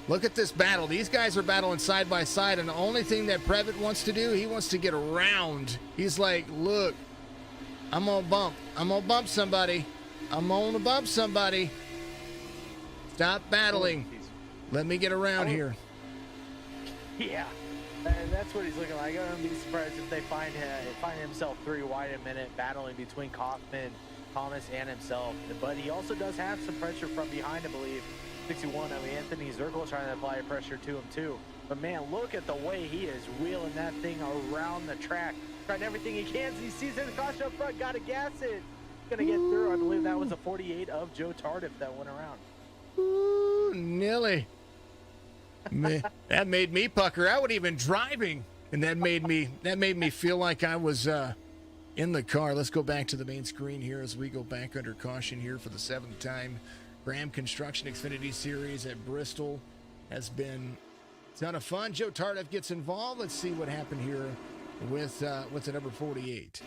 Look at this battle. These guys are battling side by side, and the only thing that Previtt wants to do, he wants to get around. He's like, look, I'm going to bump. I'm going to bump somebody. I'm going to bump somebody. Stop battling. Let me get around here. Yeah, and that's what he's looking like. I wouldn't be surprised if they find himself 3 wide a minute, battling between Kaufman, Thomas, and himself. But he also does have some pressure from behind, I believe. 61 of Anthony Zirkle trying to apply pressure to him too. But man, look at the way he is wheeling that thing around the track, trying everything he can. He sees it, caution up front, got to gas it. Gonna get through. I believe that was a 48 of Joe Tardif that went around. Ooh, Nilly. Man, that made me pucker. I wasn't even driving, and that made me feel like I was in the car. Let's go back to the main screen here as we go back under caution here for the 7th time. Graham Construction Xfinity Series at Bristol has been a ton of fun. Joe Tardif gets involved. Let's see what happened here with the number 48.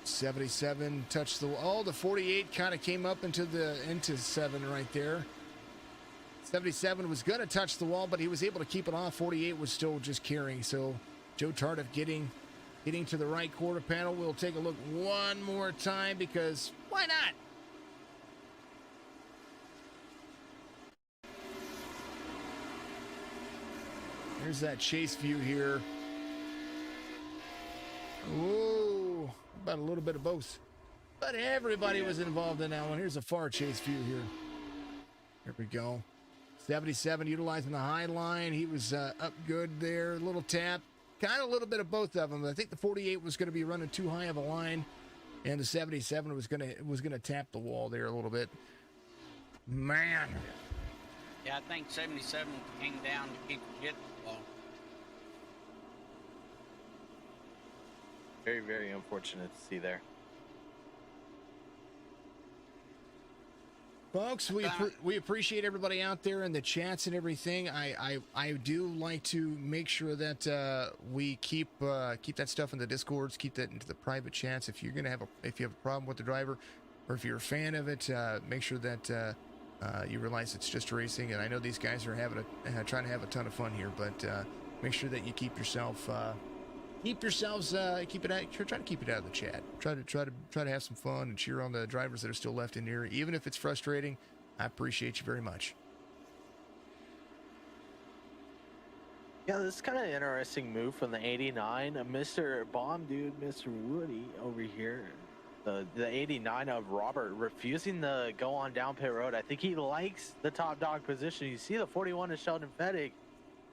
'77 touched the wall. The 48 kind of came up into 7 right there. '77 was going to touch the wall, but he was able to keep it off. 48 was still just carrying. So Joe Tardif getting to the right quarter panel. We'll take a look one more time because why not? Here's that chase view here. Whoa, about a little bit of both. But everybody was involved in that one. Here's a far chase view here. Here we go. 77 utilizing the high line. He was up good there. A little tap. Kind of a little bit of both of them. I think the 48 was going to be running too high of a line, and the 77 was going to tap the wall there a little bit. Man. Yeah, I think 77 came down to keep from hitting the wall. Very, very unfortunate to see there. Folks, we appreciate everybody out there in the chats and everything. I do like to make sure that we keep that stuff in the Discords, keep that into the private chats. If you have a problem with the driver, or if you're a fan of it, make sure that you realize it's just racing. And I know these guys are trying to have a ton of fun here, but make sure that you try to keep it out of the chat. Try to have some fun and cheer on the drivers that are still left in here, even if it's frustrating. I appreciate you very much. Yeah, this is kind of an interesting move from the 89. Mr. Bomb Dude, Mr. Woody over here. The 89 of Robert refusing to go on down pit road. I think he likes the top dog position. You see the 41 is Sheldon Fettig.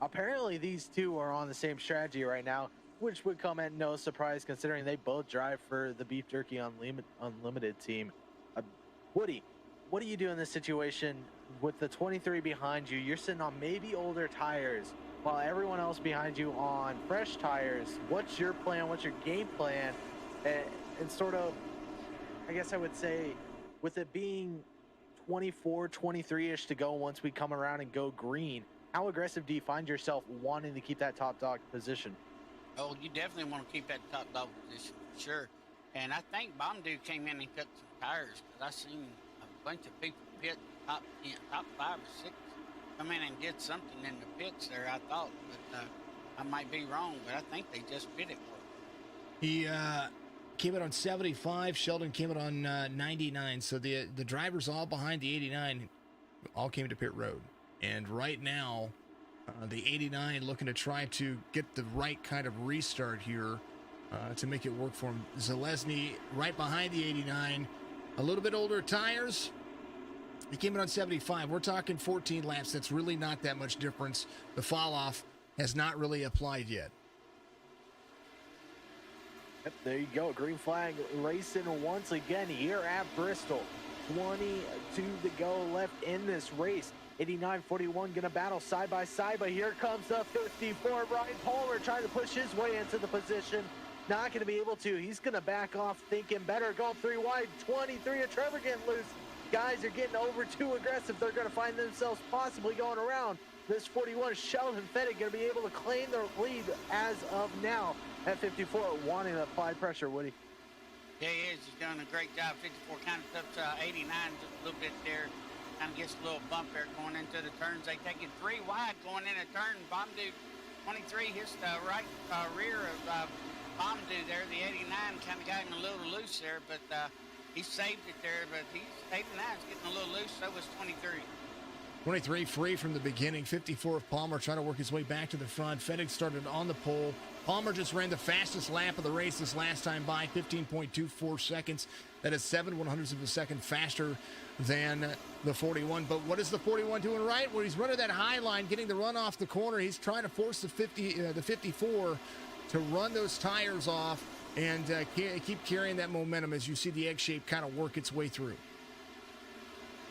Apparently these two are on the same strategy right now, which would come at no surprise considering they both drive for the Beef Jerky Unlimited team. Woody, what do you do in this situation with the 23 behind you? You're sitting on maybe older tires while everyone else behind you on fresh tires. What's your plan? What's your game plan? And sort of, I guess I would say, with it being 24, 23-ish to go once we come around and go green, how aggressive do you find yourself wanting to keep that top dog position? Oh, you definitely want to keep that top dog position, for sure. And I think Bomb Dude came in and cut some tires, because I seen a bunch of people pit top 5 or 6 come in and did something in the pits there, I thought. But I might be wrong, but I think they just pitted for it. He came in on 75. Sheldon came in on 99. So the drivers all behind the 89 all came to pit road. And right now, the 89 looking to try to get the right kind of restart here to make it work for him. Zalesny right behind the 89. A little bit older tires. He came in on 75. We're talking 14 laps. That's really not that much difference. The fall off has not really applied yet. Yep, there you go. Green flag racing once again here at Bristol. 22 to go left in this race. 89-41 going to battle side by side, but here comes the 54. Ryan Palmer trying to push his way into the position. Not going to be able to. He's going to back off thinking better. Going 3 wide. 23 of Trevor getting loose. Guys are getting over too aggressive. They're going to find themselves possibly going around this 41. Sheldon Fettig going to be able to claim their lead as of now at 54, wanting to apply pressure, Woody. Yeah, he is. He's done a great job. 54 kind of up to 89 just a little bit there. Kind of gets a little bump there going into the turns. They take it 3 wide going in a turn. Bomdu 23 hits the right rear of Bomdu there. The 89 kind of got him a little loose there, but he saved it there. But he's 89's getting a little loose. So was 23. 23 free from the beginning. 54 of Palmer trying to work his way back to the front. Fettig started on the pole. Palmer just ran the fastest lap of the race this last time by 15.24 seconds. That is 7/100ths of a second faster than the 41. But what is the 41 doing right? Well, he's running that high line, getting the run off the corner. He's trying to force the 54 to run those tires off and keep carrying that momentum as you see the egg shape kind of work its way through.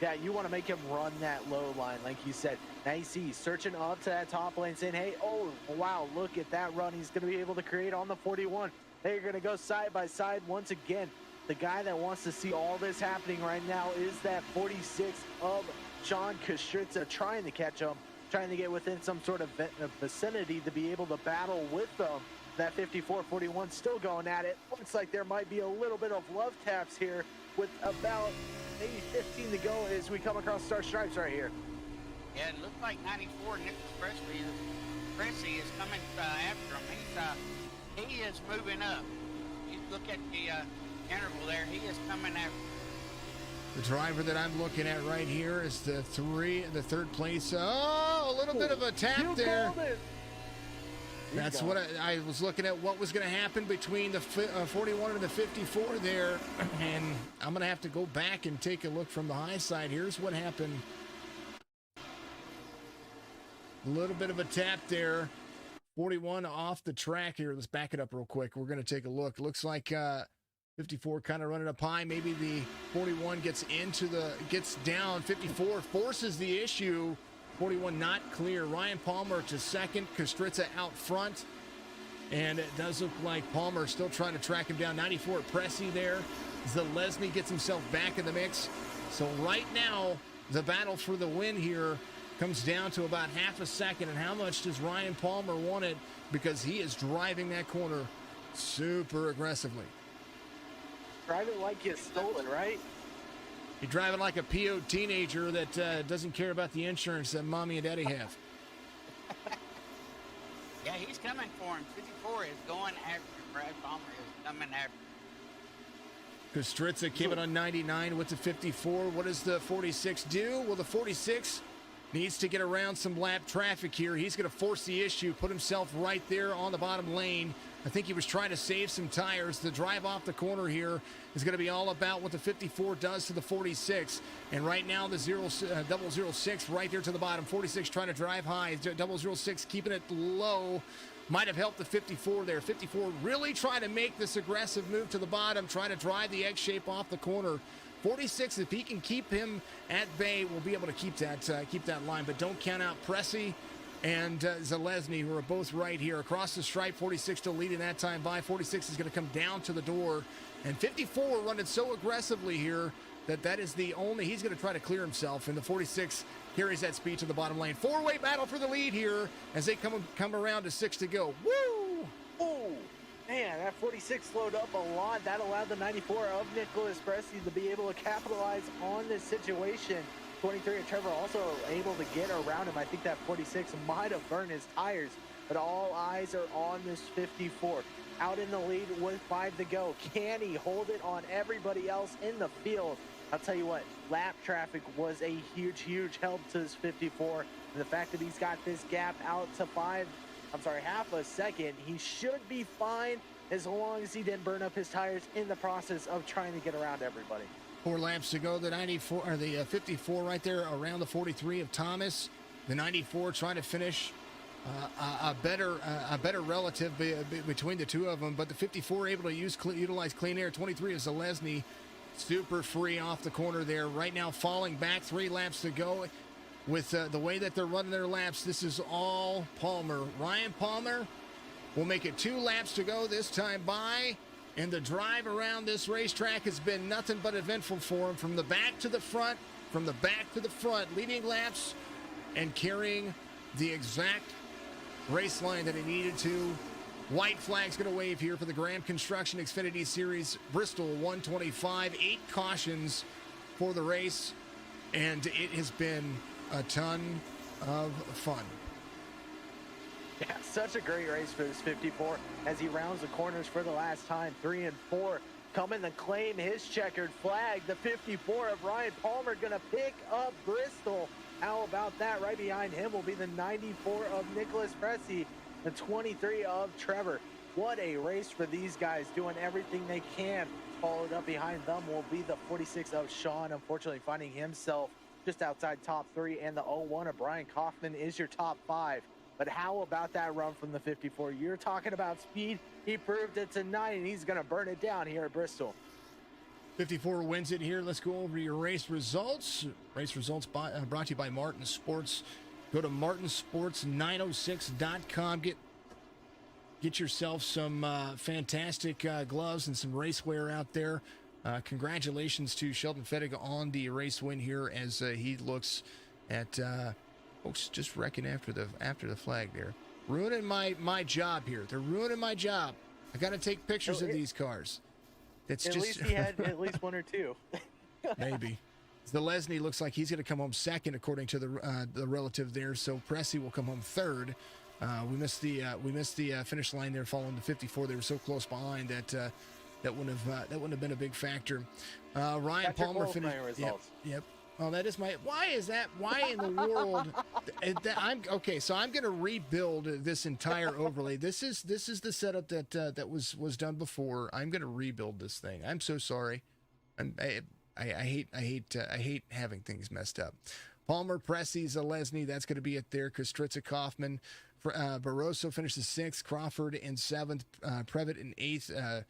Yeah, you want to make him run that low line, like you said. Now you see he's searching up to that top lane, saying, hey, oh, wow, look at that run he's going to be able to create on the 41. They're going to go side by side once again. The guy that wants to see all this happening right now is that 46 of John Kostritza, trying to catch him, trying to get within some sort of vicinity to be able to battle with them. That 54-41 still going at it. Looks like there might be a little bit of love taps here with about maybe 15 to go as we come across Star Stripes right here. Yeah, it looked like 94 Nicholas Presley is coming after him. He is moving up. You look at the interval there, he is coming after him. The driver that I'm looking at right here is the third place. Oh, a little bit of a tap there. That's what I was looking at, what was going to happen between the 41 and the 54 there. And I'm going to have to go back and take a look from the high side. Here's what happened. A little bit of a tap there. 41 off the track here. Let's back it up real quick. We're going to take a look. Looks like 54 kind of running up high. Maybe the 41 gets down. 54 forces the issue. 41 not clear. Ryan Palmer to second. Kostritza out front. And it does look like Palmer still trying to track him down. 94 at Pressey there. Zalesny gets himself back in the mix. So right now, the battle for the win here comes down to about half a second. And how much does Ryan Palmer want it? Because he is driving that corner super aggressively. Drive it like you stole it, right? You're driving like a PO teenager that doesn't care about the insurance that mommy and daddy have. Yeah, he's coming for him. 54 is going after him. Brad Palmer is coming after him. Kostritza came in on 99 with the 54. What does the 46 do? Well, the 46 needs to get around some lap traffic here. He's going to force the issue, put himself right there on the bottom lane. I think he was trying to save some tires. The drive off the corner here is going to be all about what the 54 does to the 46. And right now, the 006 right there to the bottom. 46 trying to drive high. 006 keeping it low. Might have helped the 54 there. 54 really trying to make this aggressive move to the bottom, trying to drive the X shape off the corner. 46, if he can keep him at bay, will be able to keep that line. But don't count out Pressey and Zalesny, who are both right here. Across the stripe, 46 still leading that time by. 46 is going to come down to the door. And 54 running so aggressively here that is the only, he's going to try to clear himself. And the 46 carries that speed to the bottom lane. Four-way battle for the lead here as they come around to 6 to go. Woo! Oh, man, that 46 slowed up a lot. That allowed the 94 of Nicholas Presley to be able to capitalize on this situation. 23 and Trevor also able to get around him. I think that 46 might have burned his tires but all eyes are on this 54. Out in the lead with 5 to go. Can he hold it on everybody else in the field? I'll tell you what, lap traffic was a huge, huge help to this 54. And the fact that he's got this gap out to half a second, he should be fine as long as he didn't burn up his tires in the process of trying to get around everybody. 4 laps to go. The 94 or the 54 right there around the 43 of Thomas. The 94 trying to finish a better relative between the two of them, but the 54 able to utilize clean air. 23 is Zalesny, super free off the corner there. Right now falling back, 3 laps to go. With the way that they're running their laps, this is all Palmer. Ryan Palmer will make it 2 laps to go this time by, and the drive around this racetrack has been nothing but eventful for him. From the back to the front, leading laps and carrying the exact race line that he needed to. White flag's going to wave here for the Graham Construction Xfinity Series Bristol 125. 8 cautions for the race, and it has been a ton of fun. Yeah, such a great race for this 54 as he rounds the corners for the last time. 3 and 4 coming to claim his checkered flag. The 54 of Ryan Palmer going to pick up Bristol. How about that? Right behind him will be the 94 of Nicholas Pressey, the 23 of Trevor. What a race for these guys, doing everything they can. Followed up behind them will be the 46 of Sean, unfortunately finding himself just outside top 3, and the 01 of Brian Kaufman is your top 5. But how about that run from the 54? You're talking about speed. He proved it tonight, and he's going to burn it down here at Bristol. 54 wins it here. Let's go over your race results. Race results brought to you by Martin Sports. Go to martinsports906.com. Get yourself some fantastic gloves and some racewear out there. Congratulations to Sheldon Fettig on the race win here as he looks at folks just wrecking after the flag there. Ruining my job here. They're ruining my job. I got to take pictures of these cars. It's at just least he had at least 1 or 2. Maybe. Zalesny looks like he's going to come home second according to the relative there. So Pressey will come home third. We missed the finish line there following the 54. They were so close behind that wouldn't have been a big factor. Ryan Palmer finished. Yep. Oh, that is my. Why is that? Why in the world? I'm okay. So I'm going to rebuild this entire overlay. This is the setup that was done before. I'm going to rebuild this thing. I'm so sorry. I hate having things messed up. Palmer, Pressey, Zalesny. That's going to be it there. Kostritza, Kaufman, Barroso finishes 6th. Crawford in 7th. Previtt in 8th.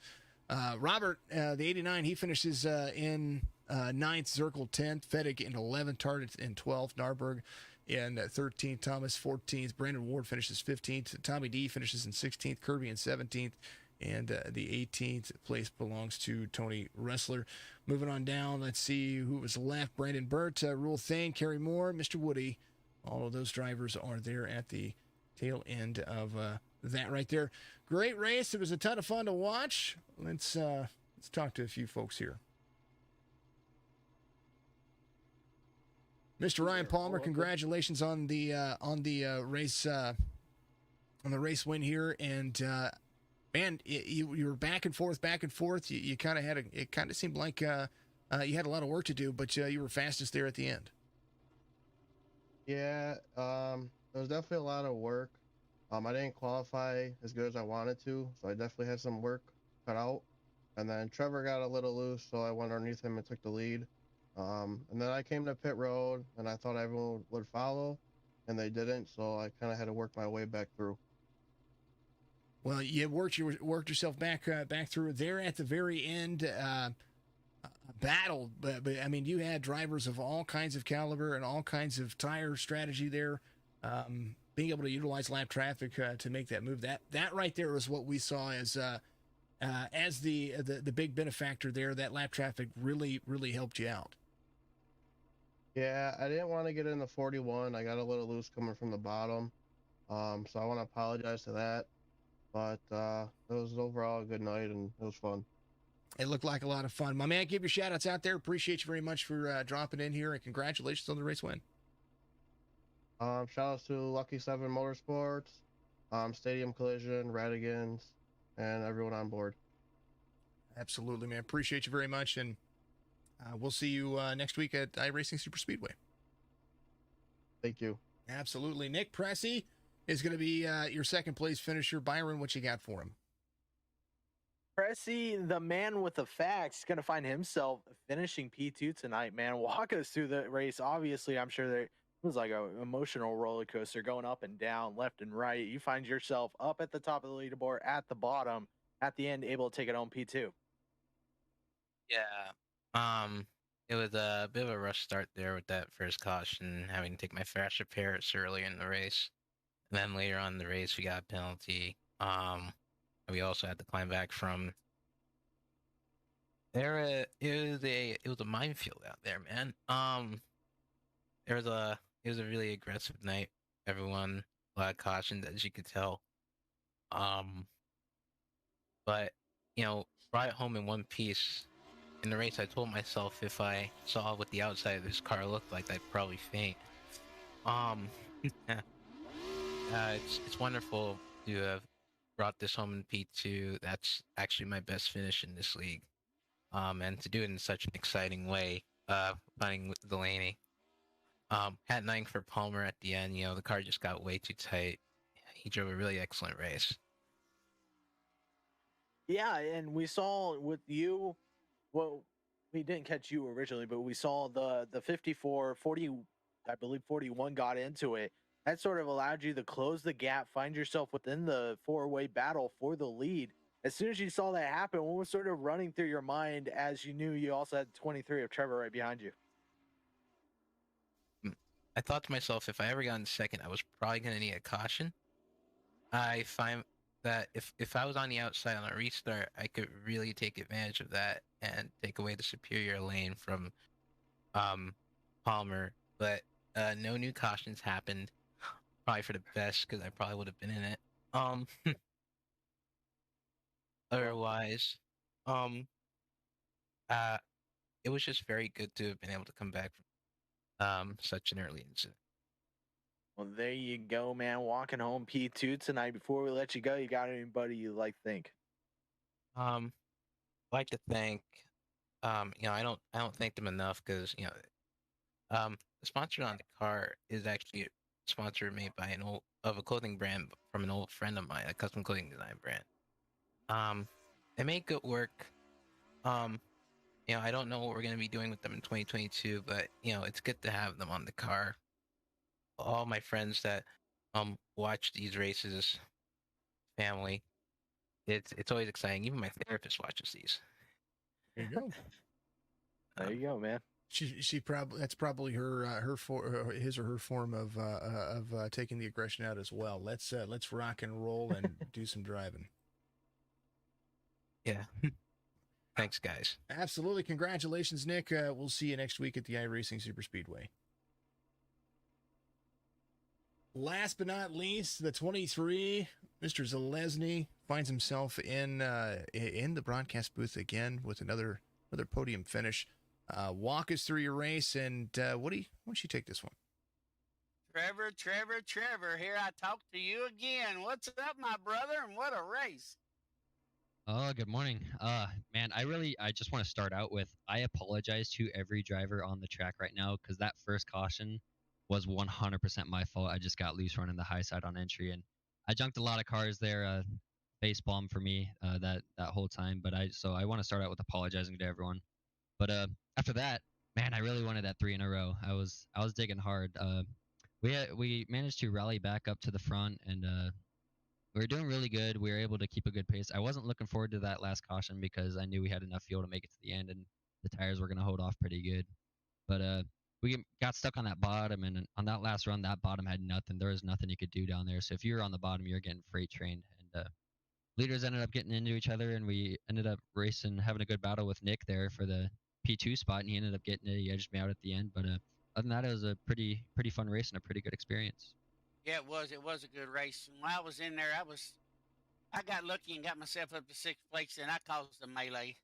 Robert, the 89, he finishes in 9th, Zirkle 10th, Fettig in 11th, Tardif in 12th, Narberg in 13th, Thomas 14th, Brandon Ward finishes 15th, Tommy D finishes in 16th, Kirby in 17th, and the 18th place belongs to Tony Ressler. Moving on down, let's see who was left. Brandon Burt, Rule Thane, Kerry Moore, Mr. Woody. All of those drivers are there at the tail end of that right there. Great race. It was a ton of fun to watch. Let's talk to a few folks here. Mr. Ryan Palmer, congratulations on the race win here, and man, you were back and forth. You kind of it kind of seemed like you had a lot of work to do, but you were fastest there at the end. Yeah, it was definitely a lot of work. I didn't qualify as good as I wanted to, so I definitely had some work cut out. And then Trevor got a little loose, so I went underneath him and took the lead. And then I came to pit road, and I thought everyone would follow, and they didn't, so I kind of had to work my way back through. Well, you worked yourself back through there at the very end. Battle, but I mean, you had drivers of all kinds of caliber and all kinds of tire strategy there. Being able to utilize lap traffic to make that move, that right there was what we saw as the big benefactor there. That lap traffic really helped you out. Yeah, I didn't want to get in the 41. I got a little loose coming from the bottom, so I want to apologize to that. But it was overall a good night, and it was fun. It looked like a lot of fun. My man, give your shout-outs out there. Appreciate you very much for dropping in here, and congratulations on the race win. Shout outs to Lucky 7 Motorsports, Stadium Collision, Radigans, and everyone on board. Absolutely, man. Appreciate you very much, and we'll see you next week at iRacing Super Speedway. Thank you. Absolutely. Nick Pressey is going to be your second place finisher. Byron, what you got for him? Pressey, the man with the facts, is going to find himself finishing P2 tonight, man. Walk us through the race. Obviously, I'm sure there was like an emotional roller coaster going up and down, left and right. You find yourself up at the top of the leaderboard, at the bottom, at the end, able to take it home P2. Yeah. It was a bit of a rush start there with that first caution, having to take my fast repairs earlier in the race. And then later on in the race, we got a penalty. We also had to climb back from there. It was a minefield out there, man. It was a really aggressive night. Everyone, a lot of cautions, as you could tell. But brought it home in one piece. In the race, I told myself if I saw what the outside of this car looked like, I'd probably faint. It's wonderful to have brought this home in P2. That's actually my best finish in this league. And to do it in such an exciting way, finding with Delaney. Hat 9 for Palmer at the end. The car just got way too tight. He drove a really excellent race. Yeah, and we saw with you, well, we didn't catch you originally, but we saw the 54, 40, I believe 41 got into it. That sort of allowed you to close the gap, find yourself within the four-way battle for the lead. As soon as you saw that happen, what was sort of running through your mind as you knew you also had 23 of Trevor right behind you? I thought to myself, if I ever got in second, I was probably going to need a caution. I find that if I was on the outside on a restart, I could really take advantage of that and take away the superior lane from Palmer. But no new cautions happened. Probably for the best, because I probably would have been in it. Otherwise, it was just very good to have been able to come back from such an early incident. Well, there you go, man. Walking home P2 tonight. Before we let you go, you got anybody you like to thank? I'd like to thank, I don't thank them enough because the sponsor on the car is actually a sponsor made by a clothing brand from an old friend of mine, a custom clothing design brand. They make good work. I don't know what we're gonna be doing with them in 2022, but it's good to have them on the car. All my friends that watch these races, family, it's always exciting. Even my therapist watches these. There you go. There you go, man. She probably, that's probably his or her form of taking the aggression out as well. Let's rock and roll and do some driving. Yeah. Thanks, guys. Absolutely. Congratulations, Nick. We'll see you next week at the iRacing Super Speedway. Last but not least, the 23, Mr. Zalesny, finds himself in the broadcast booth again with another podium finish. Walk us through your race, and why don't you take this one? Trevor, here I talk to you again. What's up, my brother, and what a race. Oh, good morning. Man, I just want to start out with, I apologize to every driver on the track right now, because that first caution was 100% my fault. I just got loose running the high side on entry, and I junked a lot of cars there. Base bomb for me that whole time. But I want to start out with apologizing to everyone. But after that, man, I really wanted that 3 in a row. I was digging hard. We managed to rally back up to the front, and we were doing really good. We were able to keep a good pace. I wasn't looking forward to that last caution because I knew we had enough fuel to make it to the end, and the tires were going to hold off pretty good. But we got stuck on that bottom, and on that last run, that bottom had nothing. There was nothing you could do down there. So if you were on the bottom, you were getting freight trained. And leaders ended up getting into each other, and we ended up racing, having a good battle with Nick there for the P2 spot, and he ended up getting it. He edged me out at the end. But other than that, it was a pretty fun race and a pretty good experience. Yeah, it was. It was a good race. And while I was in there, I got lucky and got myself up to 6th place, and I caused a melee.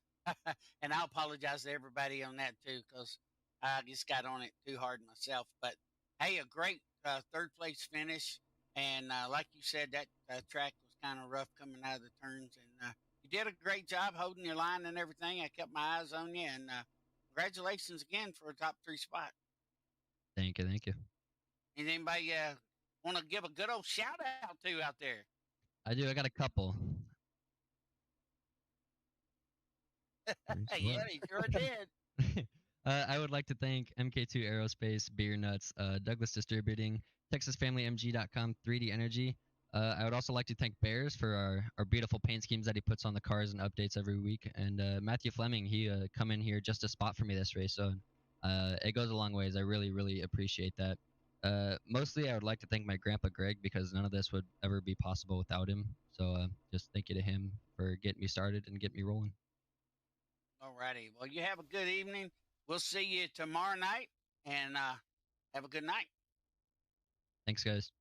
And I apologize to everybody on that too, because I just got on it too hard myself. But hey, a great 3rd place finish, And like you said, that track was kind of rough coming out of the turns. And you did a great job holding your line and everything. I kept my eyes on you. And congratulations again for a top 3 spot. Thank you. And anybody want to give a good old shout out to out there? I do. I got a couple. Yeah, he sure did. I would like to thank MK2 Aerospace, Beer Nuts, Douglas Distributing, TexasFamilyMG.com, 3D Energy. I would also like to thank Bears for our beautiful paint schemes that he puts on the cars and updates every week. And Matthew Fleming, he come in here just a spot for me this race. So it goes a long ways. I really, really appreciate that. Mostly, I would like to thank my grandpa Greg because none of this would ever be possible without him. So just thank you to him for getting me started and getting me rolling. All righty. Well, you have a good evening. We'll see you tomorrow night, and have a good night. Thanks, guys.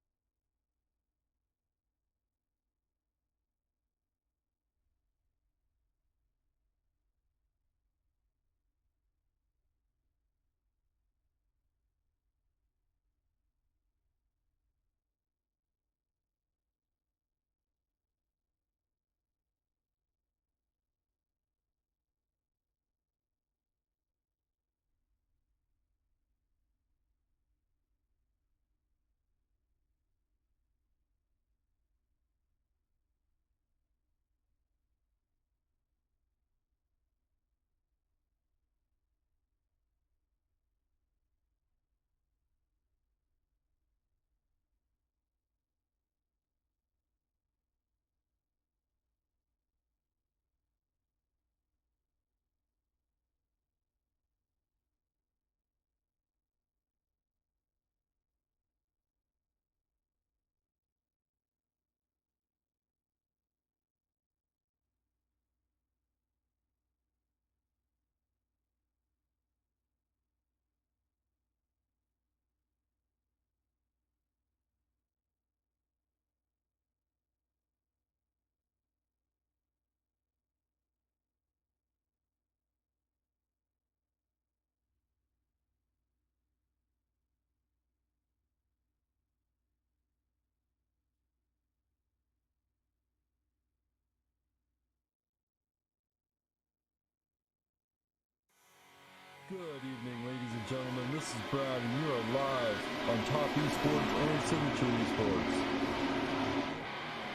Good evening, ladies and gentlemen. This is Brad, and you are live on Topp eSports and Signature eSports.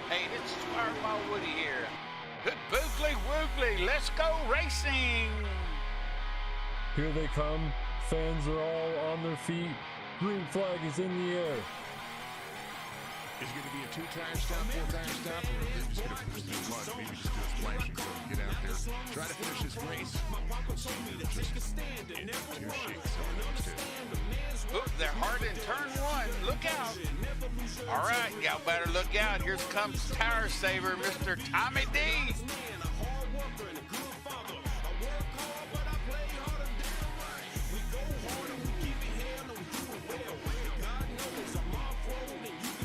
Hey, this is Fireball Woody here. Good boogly woogly. Let's go racing. Here they come. Fans are all on their feet. Green flag is in the air. Is it going to be a 2-tire stop, 4-tire stop, or are they just going to push through mud? Maybe just do a splash and go. Get out there. Try to finish this race. Ooh, they're hard in turn 1. Look out. All right, y'all better look out. Here comes Tire Saver, Mr. Tommy D.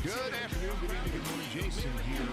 Good afternoon, good evening, good morning. Jason here